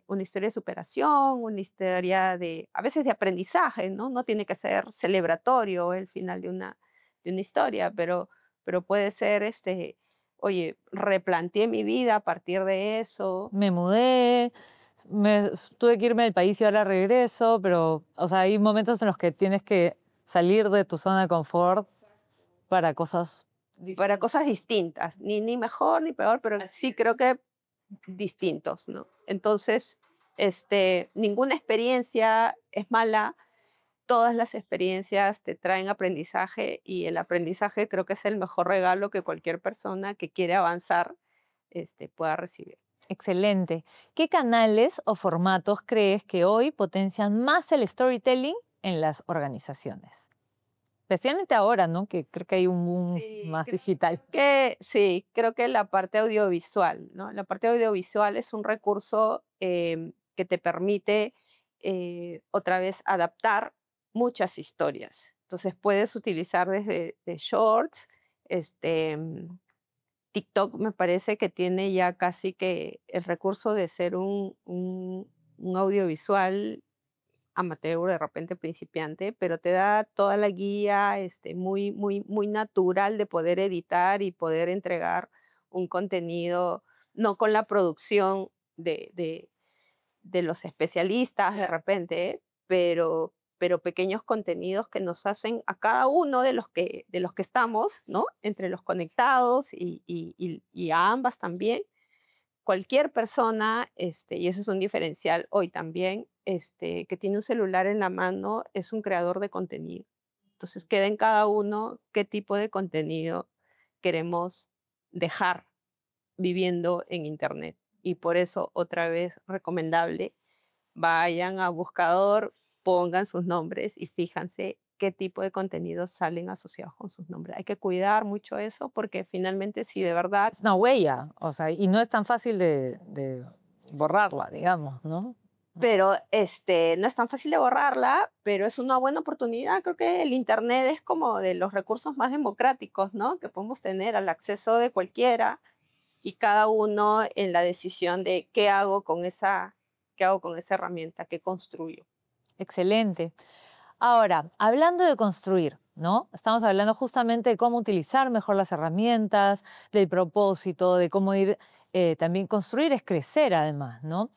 una historia de superación, una historia a veces de aprendizaje, ¿no? No tiene que ser celebratorio el final de una historia, pero puede ser, oye, replanteé mi vida a partir de eso. Me mudé, tuve que irme del país y ahora regreso, pero, o sea, hay momentos en los que tienes que salir de tu zona de confort para cosas distintas, ni mejor ni peor, pero sí creo que distintos, ¿no? Entonces, ninguna experiencia es mala, todas las experiencias te traen aprendizaje y el aprendizaje creo que es el mejor regalo que cualquier persona que quiere avanzar pueda recibir. Excelente. ¿Qué canales o formatos crees que hoy potencian más el storytelling en las organizaciones? Especialmente ahora, ¿no? Que creo que hay un boom más digital. Sí, creo que la parte audiovisual, ¿no? La parte audiovisual es un recurso que te permite otra vez adaptar muchas historias. Entonces puedes utilizar desde de shorts, TikTok me parece que tiene ya casi que el recurso de ser un audiovisual amateur, de repente principiante, pero te da toda la guía muy natural de poder editar y poder entregar un contenido, no con la producción de los especialistas de repente, pero pequeños contenidos que nos hacen a cada uno de los que estamos, ¿no? Entre los conectados y a ambas también. Cualquier persona, y eso es un diferencial hoy también, que tiene un celular en la mano, es un creador de contenido. Entonces queda en cada uno qué tipo de contenido queremos dejar viviendo en Internet. Y por eso, otra vez, recomendable, vayan a buscador, pongan sus nombres y fíjense qué tipo de contenidos salen asociados con sus nombres. Hay que cuidar mucho eso porque finalmente si de verdad... Es una huella, o sea, y no es tan fácil de borrarla, digamos, ¿no? Pero no es tan fácil de borrarla, pero es una buena oportunidad. Creo que el Internet es como de los recursos más democráticos, ¿no? Que podemos tener al acceso de cualquiera y cada uno en la decisión de qué hago con esa herramienta, qué construyo. Excelente. Ahora, hablando de construir, ¿no? Estamos hablando justamente de cómo utilizar mejor las herramientas, del propósito, de cómo ir, también construir es crecer además, ¿no?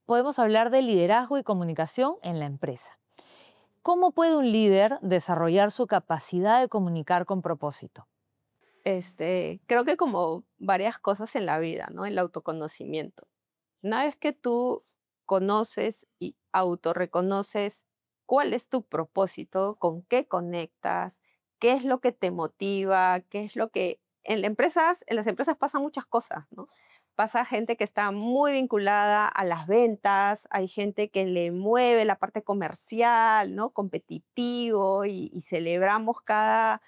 Podemos hablar de liderazgo y comunicación en la empresa. ¿Cómo puede un líder desarrollar su capacidad de comunicar con propósito? Creo que como varias cosas en la vida, ¿no? El autoconocimiento. Una vez que tú conoces y autorreconoces cuál es tu propósito, con qué conectas, qué es lo que te motiva, qué es lo que... En las empresas pasan muchas cosas, ¿no? Pasa gente que está muy vinculada a las ventas, hay gente que le mueve la parte comercial, ¿no? Competitivo y celebramos cada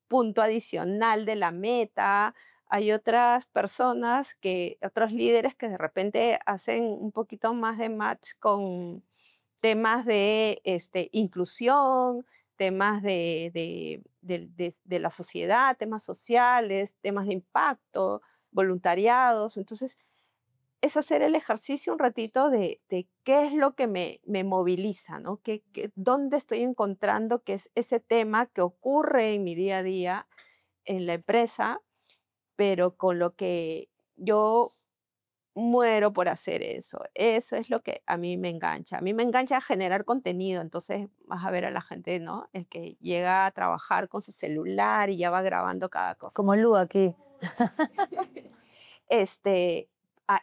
punto adicional de la meta. Hay otras personas, otros líderes que de repente hacen un poquito más de match con temas de inclusión, temas de la sociedad, temas sociales, temas de impacto, voluntariados. Entonces, es hacer el ejercicio un ratito de qué es lo que me moviliza, ¿no? ¿Dónde estoy encontrando que es ese tema que ocurre en mi día a día en la empresa, pero con lo que yo muero por hacer eso? Eso es lo que a mí me engancha. A mí me engancha generar contenido, entonces vas a ver a la gente, ¿no? El que llega a trabajar con su celular y ya va grabando cada cosa. Como Lu aquí.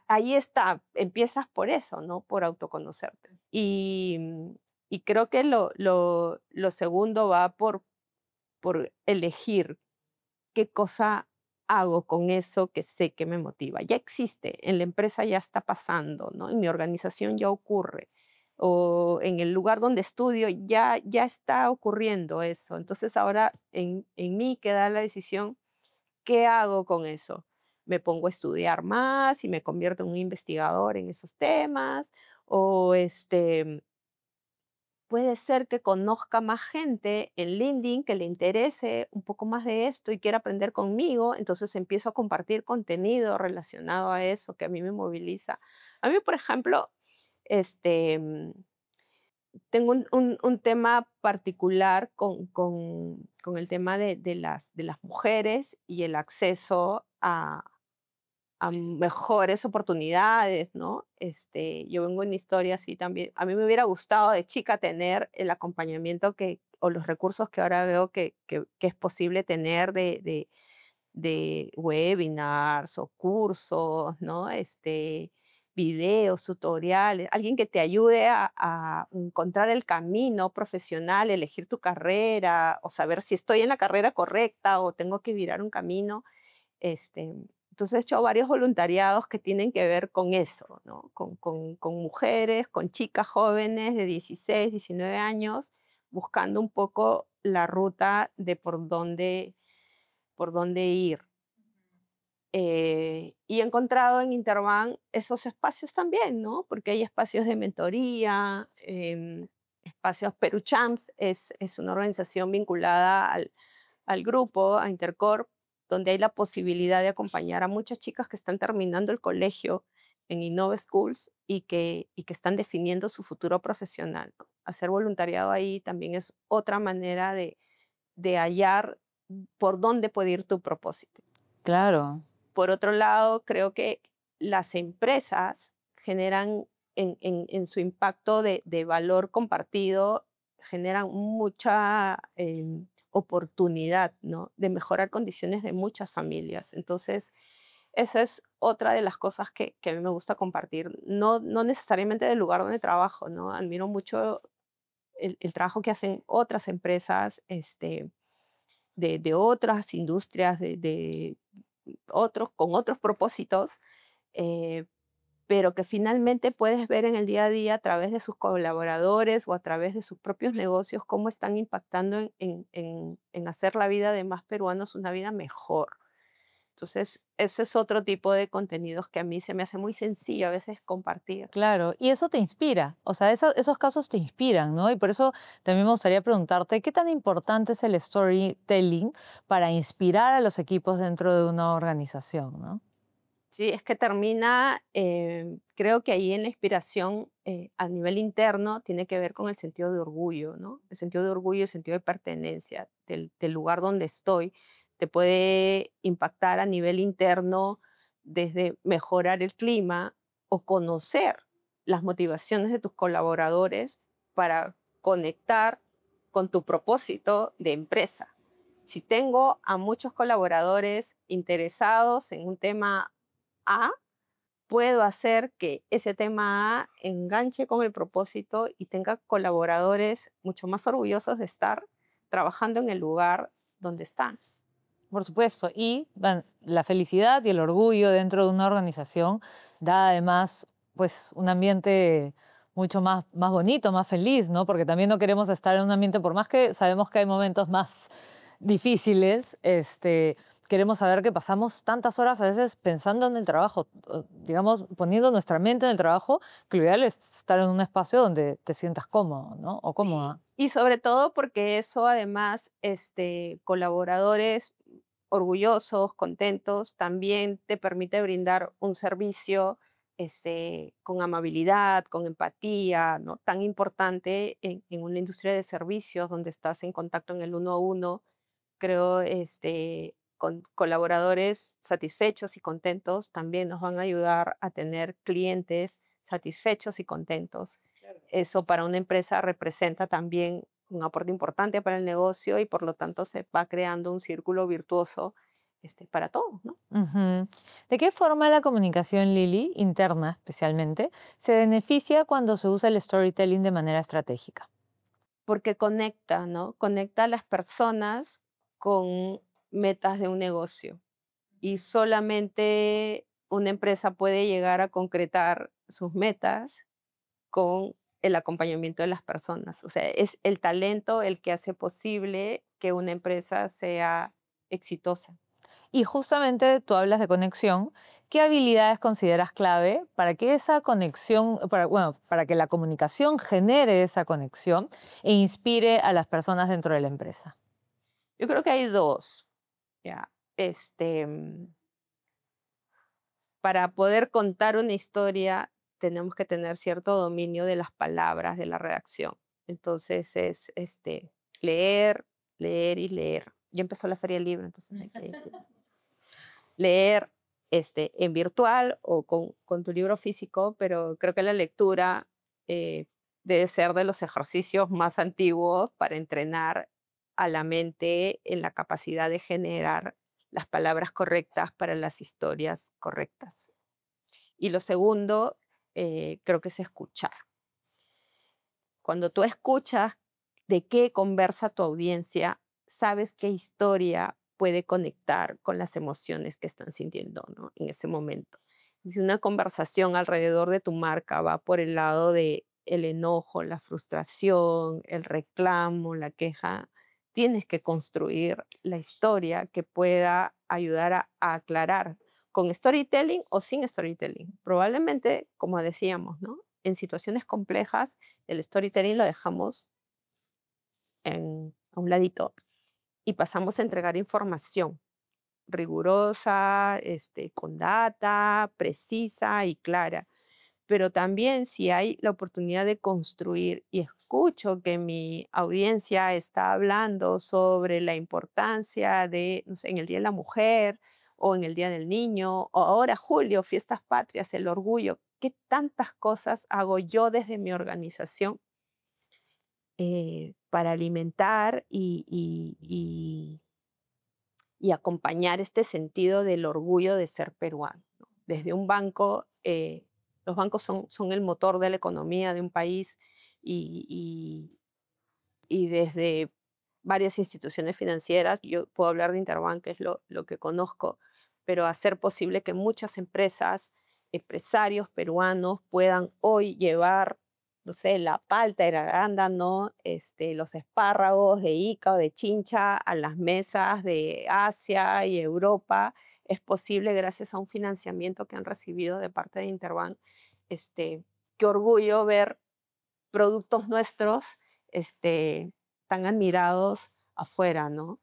Ahí está, empiezas por eso, ¿no? Por autoconocerte. Y creo que lo segundo va por elegir qué cosa hago con eso que sé que me motiva. Ya existe, en la empresa ya está pasando, ¿no? En mi organización ya ocurre, o en el lugar donde estudio ya está ocurriendo eso. Entonces ahora en mí queda la decisión, ¿qué hago con eso? Me pongo a estudiar más y me convierto en un investigador en esos temas, o puede ser que conozca más gente en LinkedIn que le interese un poco más de esto y quiera aprender conmigo, entonces empiezo a compartir contenido relacionado a eso que a mí me moviliza. A mí, por ejemplo, tengo un tema particular con el tema de las mujeres y el acceso a mejores oportunidades, ¿no? Yo vengo en historia así también. A mí me hubiera gustado de chica tener el acompañamiento o los recursos que ahora veo que es posible tener de webinars o cursos, ¿no? Videos, tutoriales, alguien que te ayude a encontrar el camino profesional, elegir tu carrera o saber si estoy en la carrera correcta o tengo que virar un camino. Entonces he hecho varios voluntariados que tienen que ver con eso, ¿no? Con mujeres, con chicas jóvenes de 16, 19 años, buscando un poco la ruta de por dónde ir. Y he encontrado en Interbank esos espacios también, ¿no? Porque hay espacios de mentoría, espacios. Peruchamps es una organización vinculada al grupo, a Intercorp, donde hay la posibilidad de acompañar a muchas chicas que están terminando el colegio en Innove Schools y que están definiendo su futuro profesional, ¿no? Hacer voluntariado ahí también es otra manera de hallar por dónde puede ir tu propósito. Claro. Por otro lado, creo que las empresas generan en su impacto de valor compartido, generan mucha oportunidad, ¿no? De mejorar condiciones de muchas familias. Entonces, esa es otra de las cosas que a mí me gusta compartir. No necesariamente del lugar donde trabajo, ¿no? Admiro mucho el trabajo que hacen otras empresas, de otras industrias, con otros propósitos, pero que finalmente puedes ver en el día a día a través de sus colaboradores o a través de sus propios negocios cómo están impactando en hacer la vida de más peruanos una vida mejor. Entonces, ese es otro tipo de contenidos que a mí se me hace muy sencillo a veces compartir. Claro, y eso te inspira, o sea, esos casos te inspiran, ¿no? Y por eso también me gustaría preguntarte, ¿qué tan importante es el storytelling para inspirar a los equipos dentro de una organización, ¿no? Sí, es que termina, creo que ahí en la inspiración a nivel interno tiene que ver con el sentido de orgullo, ¿no? El sentido de orgullo, el sentido de pertenencia del lugar donde estoy. Te puede impactar a nivel interno desde mejorar el clima o conocer las motivaciones de tus colaboradores para conectar con tu propósito de empresa. Si tengo a muchos colaboradores interesados en un tema A, puedo hacer que ese tema A enganche con el propósito y tenga colaboradores mucho más orgullosos de estar trabajando en el lugar donde están. Por supuesto, y la felicidad y el orgullo dentro de una organización da además pues un ambiente mucho más bonito, más feliz, ¿no? Porque también no queremos estar en un ambiente, por más que sabemos que hay momentos más difíciles, queremos saber que pasamos tantas horas a veces pensando en el trabajo, digamos, poniendo nuestra mente en el trabajo, que lo ideal es estar en un espacio donde te sientas cómodo, ¿no? O cómoda. Y sobre todo porque eso además, colaboradores orgullosos, contentos, también te permite brindar un servicio con amabilidad, con empatía, ¿no? Tan importante en una industria de servicios donde estás en contacto en el uno a uno. Creo, con colaboradores satisfechos y contentos también nos van a ayudar a tener clientes satisfechos y contentos. Claro. Eso para una empresa representa también un aporte importante para el negocio y por lo tanto se va creando un círculo virtuoso para todos, ¿no? Ujú. ¿De qué forma la comunicación, Lili, interna especialmente, se beneficia cuando se usa el storytelling de manera estratégica? Porque conecta, ¿no? Conecta a las personas con metas de un negocio. Y solamente una empresa puede llegar a concretar sus metas con el acompañamiento de las personas. O sea, es el talento el que hace posible que una empresa sea exitosa. Y justamente tú hablas de conexión. ¿Qué habilidades consideras clave para que esa conexión, para que la comunicación genere esa conexión e inspire a las personas dentro de la empresa? Yo creo que hay dos. ¿Ya? Para poder contar una historia tenemos que tener cierto dominio de las palabras, de la redacción. Entonces es leer, leer y leer. Ya empezó la Feria del Libro, entonces hay que leer en virtual o con tu libro físico, pero creo que la lectura debe ser de los ejercicios más antiguos para entrenar a la mente en la capacidad de generar las palabras correctas para las historias correctas. Y lo segundo, creo que es escuchar. Cuando tú escuchas de qué conversa tu audiencia, sabes qué historia puede conectar con las emociones que están sintiendo, ¿no? En ese momento. Si una conversación alrededor de tu marca va por el lado de el enojo, la frustración, el reclamo, la queja, tienes que construir la historia que pueda ayudar a aclarar con storytelling o sin storytelling. Probablemente, como decíamos, ¿no? En situaciones complejas, el storytelling lo dejamos a un ladito y pasamos a entregar información rigurosa, con data, precisa y clara. Pero también si hay la oportunidad de construir y escucho que mi audiencia está hablando sobre la importancia de, no sé, en el Día de la Mujer o en el Día del Niño, o ahora julio, fiestas patrias, el orgullo, ¿qué tantas cosas hago yo desde mi organización para alimentar y acompañar este sentido del orgullo de ser peruano, ¿no? Desde un banco, los bancos son el motor de la economía de un país y desde varias instituciones financieras, yo puedo hablar de Interbank, que es lo que conozco, pero hacer posible que muchas empresas, empresarios peruanos puedan hoy llevar, no sé, la palta, el arándano, los espárragos de Ica o de Chincha a las mesas de Asia y Europa, es posible gracias a un financiamiento que han recibido de parte de Interbank. Qué orgullo ver productos nuestros tan admirados afuera, ¿no?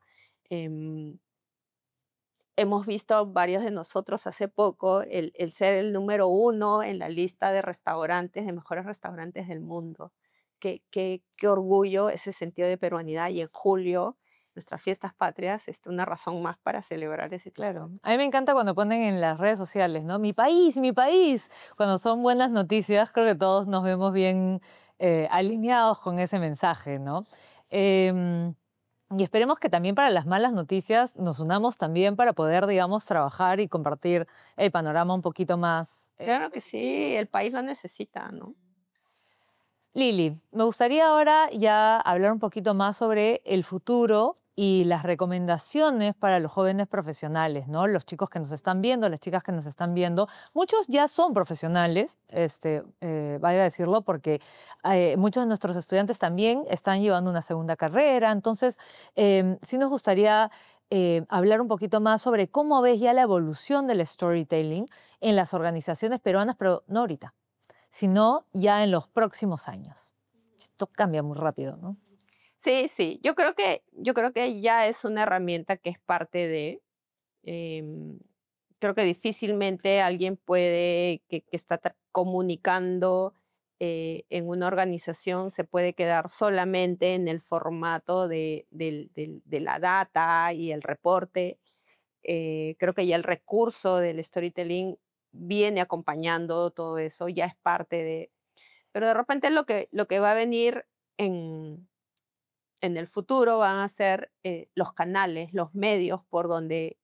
Hemos visto varios de nosotros hace poco el ser el número 1 en la lista de restaurantes, de mejores restaurantes del mundo. Qué orgullo ese sentido de peruanidad, y en julio, nuestras fiestas patrias, una razón más para celebrar ese tipo. Claro. A mí me encanta cuando ponen en las redes sociales, ¿no? Mi país, mi país. Cuando son buenas noticias, creo que todos nos vemos bien alineados con ese mensaje, ¿no? Y esperemos que también para las malas noticias nos unamos también para poder, digamos, trabajar y compartir el panorama un poquito más. Claro que sí, el país lo necesita, ¿no? Lili, me gustaría ahora ya hablar un poquito más sobre el futuro y las recomendaciones para los jóvenes profesionales, ¿no? Los chicos que nos están viendo, las chicas que nos están viendo. Muchos ya son profesionales, vaya a decirlo, porque muchos de nuestros estudiantes también están llevando una segunda carrera. Entonces, sí nos gustaría hablar un poquito más sobre cómo ves ya la evolución del storytelling en las organizaciones peruanas, pero no ahorita, sino ya en los próximos años. Esto cambia muy rápido, ¿no? Sí, sí. Yo creo que ya es una herramienta que es parte de. Creo que difícilmente alguien puede, que está comunicando en una organización, se puede quedar solamente en el formato de la data y el reporte. Creo que ya el recurso del storytelling viene acompañando todo eso, ya es parte de. Pero de repente lo que va a venir en el futuro van a ser los canales, los medios por donde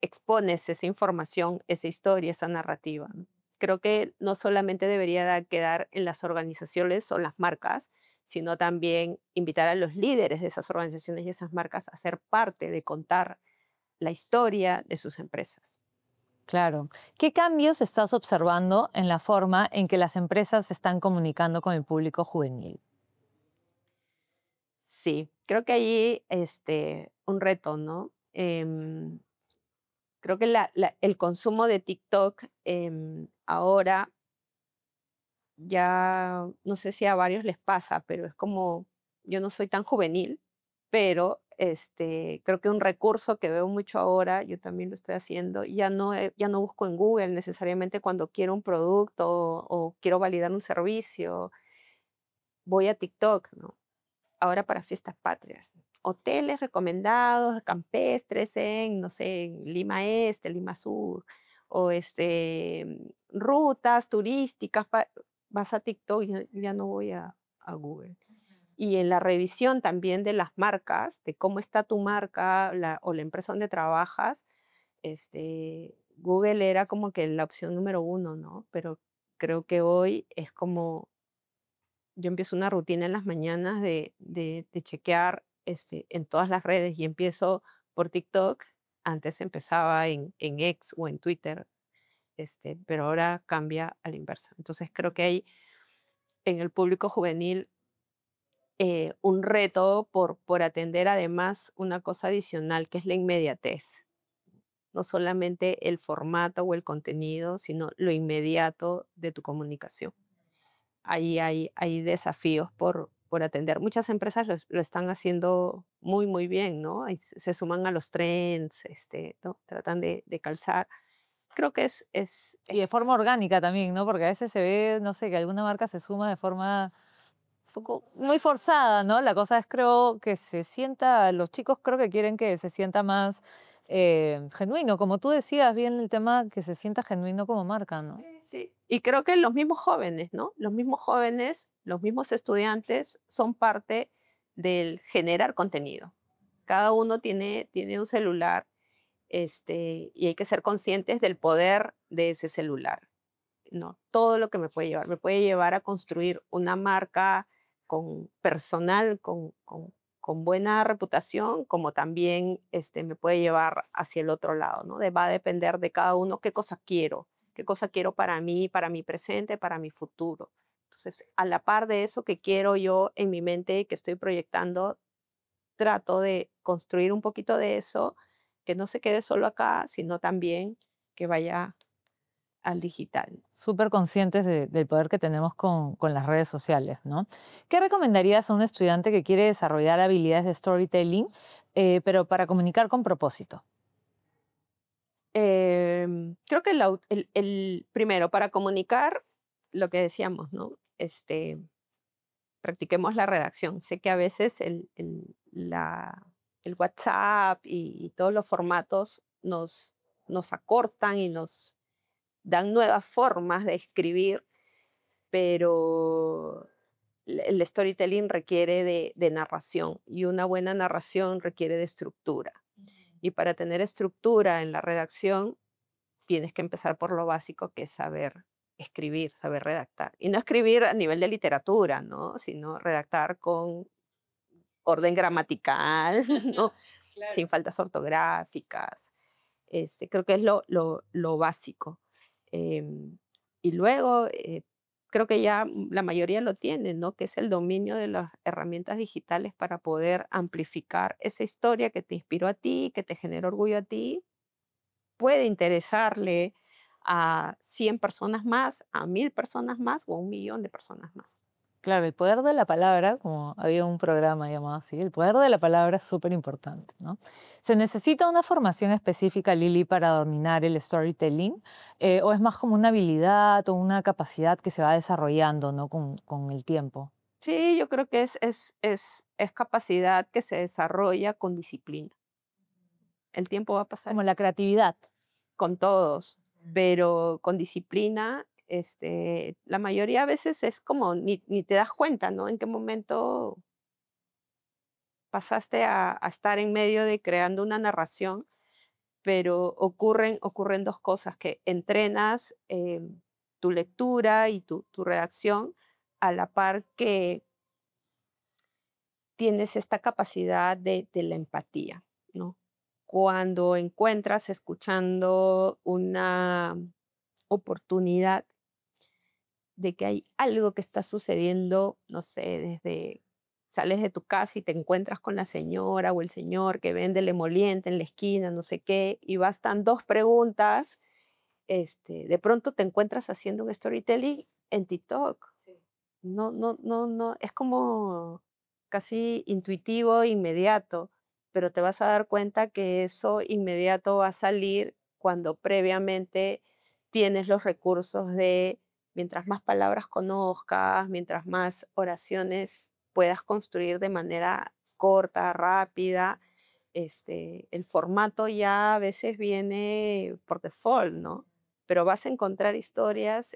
expones esa información, esa historia, esa narrativa, ¿no? Creo que no solamente debería quedar en las organizaciones o las marcas, sino también invitar a los líderes de esas organizaciones y esas marcas a ser parte de contar la historia de sus empresas. Claro. ¿Qué cambios estás observando en la forma en que las empresas se están comunicando con el público juvenil? Sí, creo que allí un reto, ¿no? Creo que el consumo de TikTok ahora ya, no sé si a varios les pasa, pero es como, yo no soy tan juvenil, pero creo que un recurso que veo mucho ahora, yo también lo estoy haciendo, ya no busco en Google necesariamente cuando quiero un producto o quiero validar un servicio, voy a TikTok, ¿no? Ahora para fiestas patrias. Hoteles recomendados, campestres en, no sé, en Lima Este, Lima Sur, o rutas turísticas, vas a TikTok, ya no voy a Google. Y en la revisión también de las marcas, de cómo está tu marca o la empresa donde trabajas, Google era como que la opción número 1, ¿no? Pero creo que hoy es como, yo empiezo una rutina en las mañanas de chequear en todas las redes y empiezo por TikTok. Antes empezaba en X o en Twitter, pero ahora cambia a la inversa. Entonces creo que hay en el público juvenil un reto por atender además una cosa adicional que es la inmediatez. no solamente el formato o el contenido, sino lo inmediato de tu comunicación. Ahí hay desafíos por atender. Muchas empresas lo están haciendo muy, muy bien, ¿no? Y se suman a los trends, ¿no? Tratan de calzar. Creo que Y de forma orgánica también, ¿no? Porque a veces se ve, no sé, que alguna marca se suma de forma muy forzada, ¿no? La cosa es, creo, que se sienta, los chicos creo que quieren que se sienta más genuino, como tú decías bien el tema, que se sienta genuino como marca, ¿no? Sí, y creo que los mismos jóvenes, ¿no? Los mismos jóvenes, los mismos estudiantes son parte del generar contenido. Cada uno tiene un celular, y hay que ser conscientes del poder de ese celular, ¿no? Todo lo que me puede llevar a construir una marca personal, con buena reputación, como también me puede llevar hacia el otro lado, ¿no? Va a depender de cada uno qué cosa quiero para mí, para mi presente, para mi futuro. Entonces, a la par de eso que quiero yo en mi mente, que estoy proyectando, trato de construir un poquito de eso, que no se quede solo acá, sino también que vaya al digital. Súper conscientes del poder que tenemos con las redes sociales, ¿no? ¿Qué recomendarías a un estudiante que quiere desarrollar habilidades de storytelling, pero para comunicar con propósito? Creo que primero, para comunicar, lo que decíamos, ¿no? Practiquemos la redacción. Sé que a veces el WhatsApp y todos los formatos nos acortan y nos dan nuevas formas de escribir, pero el storytelling requiere de narración, y una buena narración requiere de estructura. Y para tener estructura en la redacción, tienes que empezar por lo básico, que es saber escribir, saber redactar. Y no escribir a nivel de literatura, ¿no? Sino redactar con orden gramatical, ¿no? Claro. Sin faltas ortográficas. Creo que es lo básico. Y luego, creo que ya la mayoría lo tiene, ¿no? Que es el dominio de las herramientas digitales para poder amplificar esa historia que te inspiró a ti, que te generó orgullo a ti. Puede interesarle a 100 personas más, a 1000 personas más o a 1.000.000 de personas más. Claro, el poder de la palabra, como había un programa llamado así, el poder de la palabra es súper importante, ¿no? ¿Se necesita una formación específica, Lili, para dominar el storytelling? ¿O es más como una habilidad o una capacidad que se va desarrollando, ¿no? con el tiempo? Sí, yo creo que es capacidad que se desarrolla con disciplina. El tiempo va a pasar. Como la creatividad. Con todos, pero con disciplina. La mayoría a veces es como ni te das cuenta, ¿no? En qué momento pasaste a estar en medio de creando una narración, pero ocurren dos cosas: que entrenas tu lectura y tu redacción, a la par que tienes esta capacidad de la empatía, ¿no? Cuando encuentras, escuchando una oportunidad de que hay algo que está sucediendo, no sé, desde sales de tu casa y te encuentras con la señora o el señor que vende el emoliente en la esquina, no sé qué, y bastan 2 preguntas, de pronto te encuentras haciendo un storytelling en TikTok. Sí. No, es como casi intuitivo, inmediato, pero te vas a dar cuenta que eso inmediato va a salir cuando previamente tienes los recursos de, mientras más palabras conozcas, mientras más oraciones puedas construir de manera corta, rápida, el formato ya a veces viene por default, ¿no? Pero vas a encontrar historias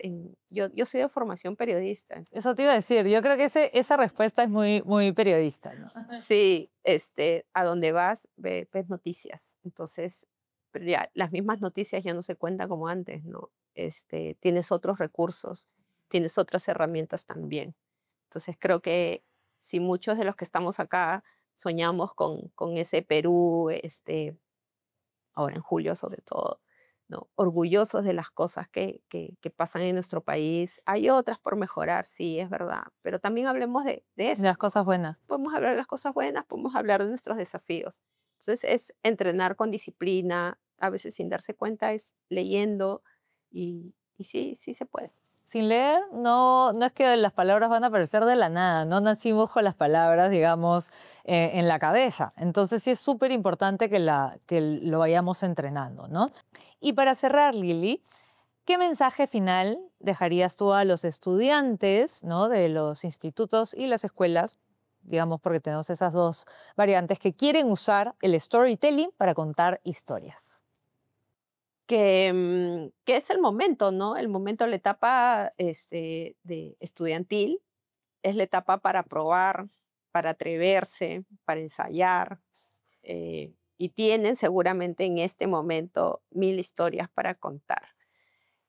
yo soy de formación periodista. Eso te iba a decir, yo creo que esa respuesta es muy, muy periodista, ¿no? Sí, a donde vas, ves noticias. Entonces, pero ya, las mismas noticias ya no se cuentan como antes, ¿no? Tienes otros recursos, tienes otras herramientas también. Entonces, creo que si muchos de los que estamos acá soñamos con ese Perú, ahora en julio sobre todo, ¿no? Orgullosos de las cosas que pasan en nuestro país. Hay otras por mejorar, sí, es verdad, pero también hablemos de eso. De las cosas buenas. Podemos hablar de las cosas buenas, podemos hablar de nuestros desafíos. Entonces es entrenar con disciplina, a veces sin darse cuenta, es leyendo y sí, sí se puede. Sin leer, no es que las palabras van a aparecer de la nada, no nacimos con las palabras, digamos, en la cabeza. Entonces sí es súper importante que lo vayamos entrenando, ¿no? Y para cerrar, Lili, ¿qué mensaje final dejarías tú a los estudiantes, ¿no?, de los institutos y las escuelas, digamos, porque tenemos esas dos variantes, que quieren usar el storytelling para contar historias? Que es el momento, ¿no? El momento, la etapa de estudiantil, es la etapa para probar, para atreverse, para ensayar, y tienen seguramente en este momento 1000 historias para contar.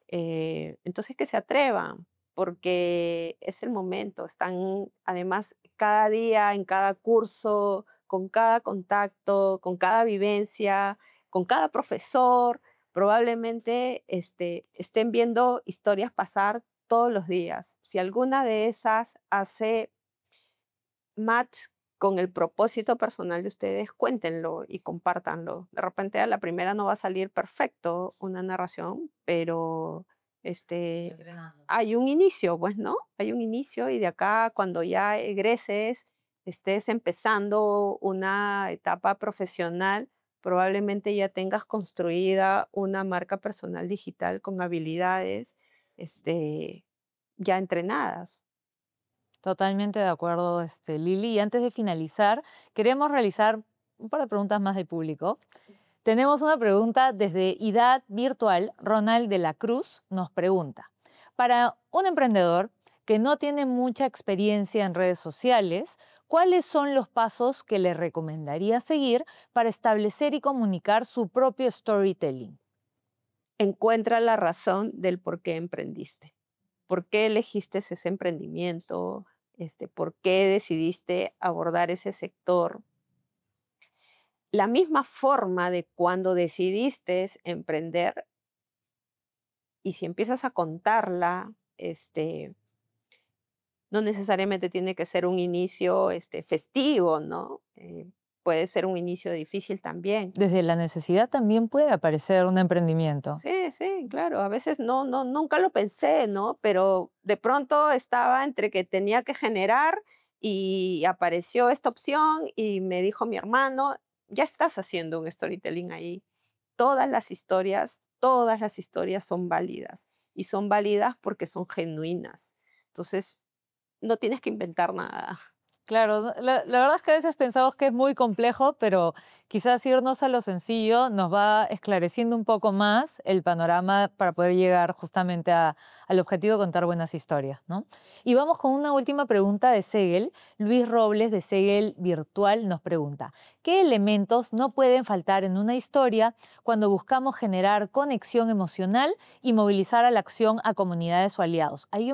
Entonces que se atrevan, porque es el momento. Están además cada día, en cada curso, con cada contacto, con cada vivencia, con cada profesor. Probablemente estén viendo historias pasar todos los días. Si alguna de esas hace match con el propósito personal de ustedes, cuéntenlo y compártanlo. De repente a la primera no va a salir perfecto una narración, pero hay un inicio, pues, ¿no? Hay un inicio y de acá cuando ya egreses, estés empezando una etapa profesional, probablemente ya tengas construida una marca personal digital con habilidades ya entrenadas. Totalmente de acuerdo, Lili. Y antes de finalizar, queremos realizar un par de preguntas más del público. Tenemos una pregunta desde Idad Virtual. Ronald de la Cruz nos pregunta, para un emprendedor que no tiene mucha experiencia en redes sociales, ¿cuáles son los pasos que le recomendaría seguir para establecer y comunicar su propio storytelling? Encuentra la razón del por qué emprendiste. ¿Por qué elegiste ese emprendimiento? ¿Por qué decidiste abordar ese sector? La misma forma de cuando decidiste emprender, y si empiezas a contarla, no necesariamente tiene que ser un inicio festivo, ¿no? Puede ser un inicio difícil también. Desde la necesidad también puede aparecer un emprendimiento. Sí, sí, claro. A veces nunca lo pensé, ¿no? Pero de pronto estaba entre que tenía que generar y apareció esta opción y me dijo mi hermano, ya estás haciendo un storytelling ahí. Todas las historias son válidas y son válidas porque son genuinas. Entonces, no tienes que inventar nada. Claro, la verdad es que a veces pensamos que es muy complejo, pero quizás irnos a lo sencillo nos va esclareciendo un poco más el panorama para poder llegar justamente al objetivo de contar buenas historias, ¿no? Y vamos con una última pregunta de Segel. Luis Robles de Segel Virtual nos pregunta, ¿qué elementos no pueden faltar en una historia cuando buscamos generar conexión emocional y movilizar a la acción a comunidades o aliados? Ahí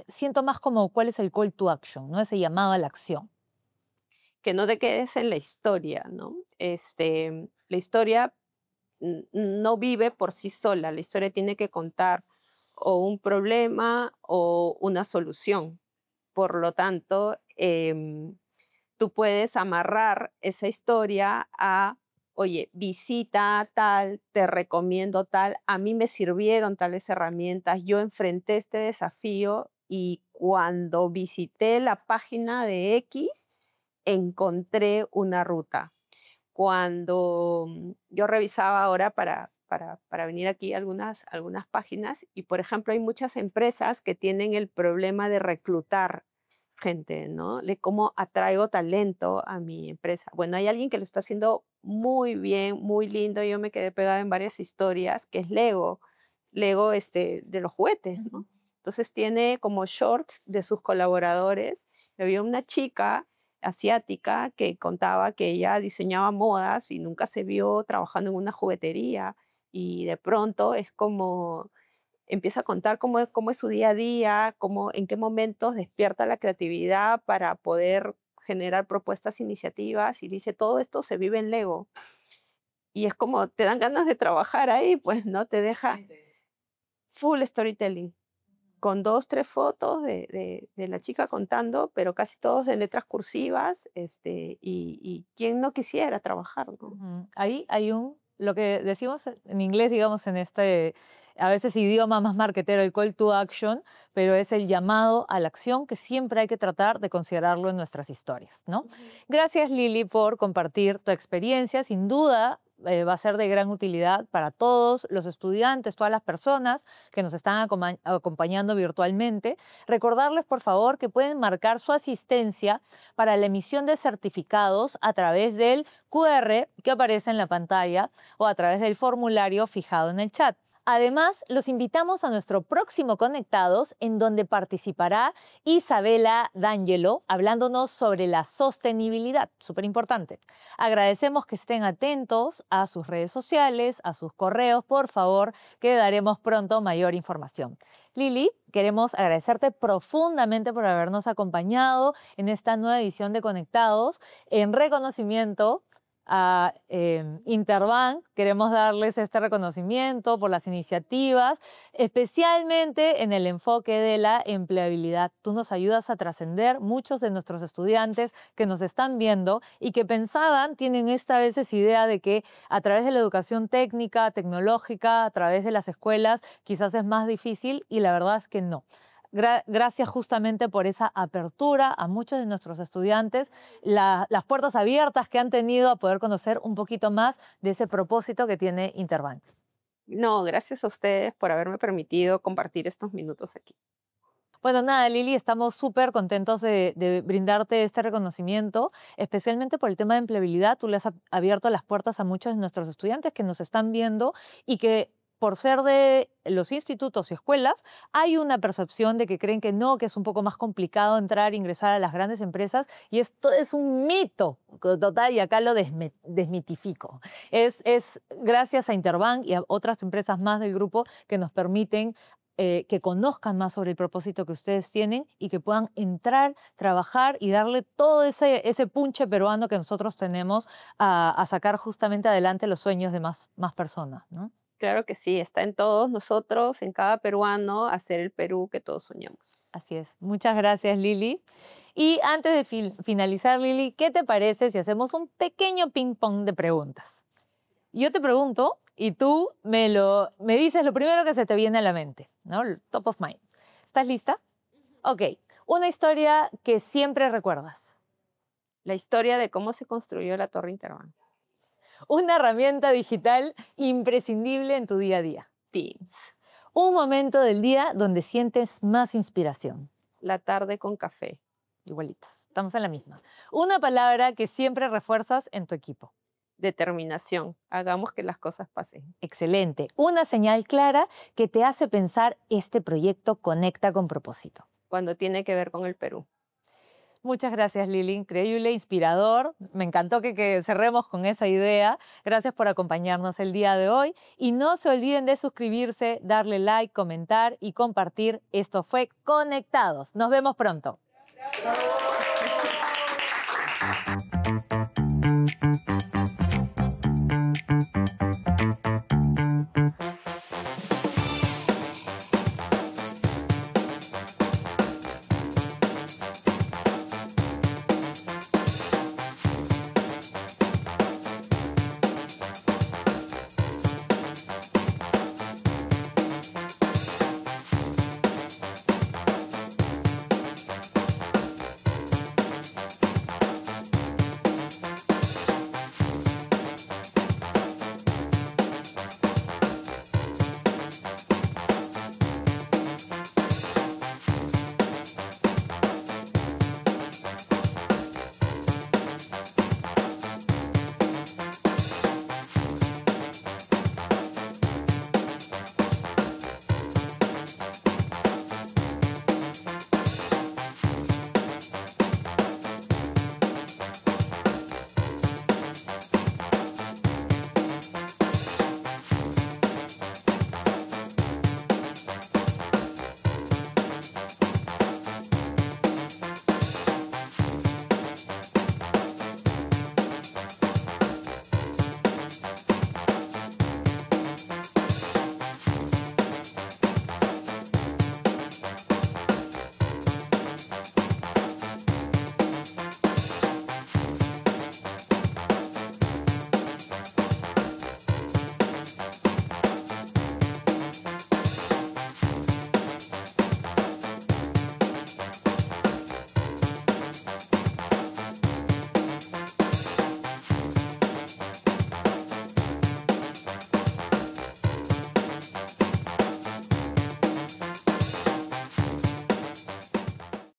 siento más como cuál es el call to action, ¿no? Ese llamado a la acción. Que no te quedes en la historia, ¿no? La historia no vive por sí sola. La historia tiene que contar o un problema o una solución. Por lo tanto, tú puedes amarrar esa historia a, oye, visita tal, te recomiendo tal, a mí me sirvieron tales herramientas, yo enfrenté este desafío y cuando visité la página de X, encontré una ruta. Cuando yo revisaba ahora para venir aquí algunas páginas y, por ejemplo, hay muchas empresas que tienen el problema de reclutar gente, ¿no? De cómo atraigo talento a mi empresa. Bueno, hay alguien que lo está haciendo muy bien, muy lindo. Yo me quedé pegada en varias historias, que es Lego de los juguetes, ¿no? Entonces tiene como shorts de sus colaboradores. Había una chica asiática que contaba que ella diseñaba modas y nunca se vio trabajando en una juguetería y de pronto es como empieza a contar cómo es su día a día, en qué momentos despierta la creatividad para poder generar propuestas, iniciativas y dice, todo esto se vive en Lego. Y es como, te dan ganas de trabajar ahí, pues, ¿no? Te deja full storytelling, con 2, 3 fotos de la chica contando, pero casi todos en letras cursivas, y quién no quisiera trabajar, ¿no? Ahí hay un lo que decimos en inglés, digamos, en este, a veces idioma más marketero, el call to action, pero es el llamado a la acción que siempre hay que tratar de considerarlo en nuestras historias, ¿no? Gracias, Lili, por compartir tu experiencia. Sin duda, va a ser de gran utilidad para todos los estudiantes, todas las personas que nos están acompañando virtualmente. Recordarles, por favor, que pueden marcar su asistencia para la emisión de certificados a través del QR que aparece en la pantalla o a través del formulario fijado en el chat. Además, los invitamos a nuestro próximo Conectados, en donde participará Isabela D'Angelo, hablándonos sobre la sostenibilidad, súper importante. Agradecemos que estén atentos a sus redes sociales, a sus correos, por favor, que daremos pronto mayor información. Lili, queremos agradecerte profundamente por habernos acompañado en esta nueva edición de Conectados. En reconocimiento a Interbank, queremos darles este reconocimiento por las iniciativas, especialmente en el enfoque de la empleabilidad. Tú nos ayudas a trascender. Muchos de nuestros estudiantes que nos están viendo y que pensaban, tienen esta veces idea de que a través de la educación técnica, tecnológica, a través de las escuelas, quizás es más difícil, y la verdad es que no. Gracias justamente por esa apertura a muchos de nuestros estudiantes, las puertas abiertas que han tenido a poder conocer un poquito más de ese propósito que tiene Interbank. No, gracias a ustedes por haberme permitido compartir estos minutos aquí. Bueno, nada, Lili, estamos súper contentos de brindarte este reconocimiento, especialmente por el tema de empleabilidad. Tú le has abierto las puertas a muchos de nuestros estudiantes que nos están viendo y que, por ser de los institutos y escuelas, hay una percepción de que creen que no, que es un poco más complicado entrar e ingresar a las grandes empresas, y esto es un mito total, y acá lo desmitifico. Es gracias a Interbank y a otras empresas más del grupo que nos permiten que conozcan más sobre el propósito que ustedes tienen y que puedan entrar, trabajar y darle todo ese punche peruano que nosotros tenemos a sacar justamente adelante los sueños de más personas, ¿no? Claro que sí, está en todos nosotros, en cada peruano, hacer el Perú que todos soñamos. Así es. Muchas gracias, Lili. Y antes de finalizar, Lili, ¿qué te parece si hacemos un pequeño ping-pong de preguntas? Yo te pregunto y tú me dices lo primero que se te viene a la mente, ¿no? Top of mind. ¿Estás lista? Ok. Una historia que siempre recuerdas. La historia de cómo se construyó la Torre Interbank. Una herramienta digital imprescindible en tu día a día. Teams. Un momento del día donde sientes más inspiración. La tarde con café. Igualitos, estamos en la misma. Una palabra que siempre refuerzas en tu equipo. Determinación. Hagamos que las cosas pasen. Excelente. Una señal clara que te hace pensar: este proyecto conecta con propósito. Cuando tiene que ver con el Perú. Muchas gracias, Lili. Increíble, inspirador. Me encantó que cerremos con esa idea. Gracias por acompañarnos el día de hoy. Y no se olviden de suscribirse, darle like, comentar y compartir. Esto fue Conectados. Nos vemos pronto.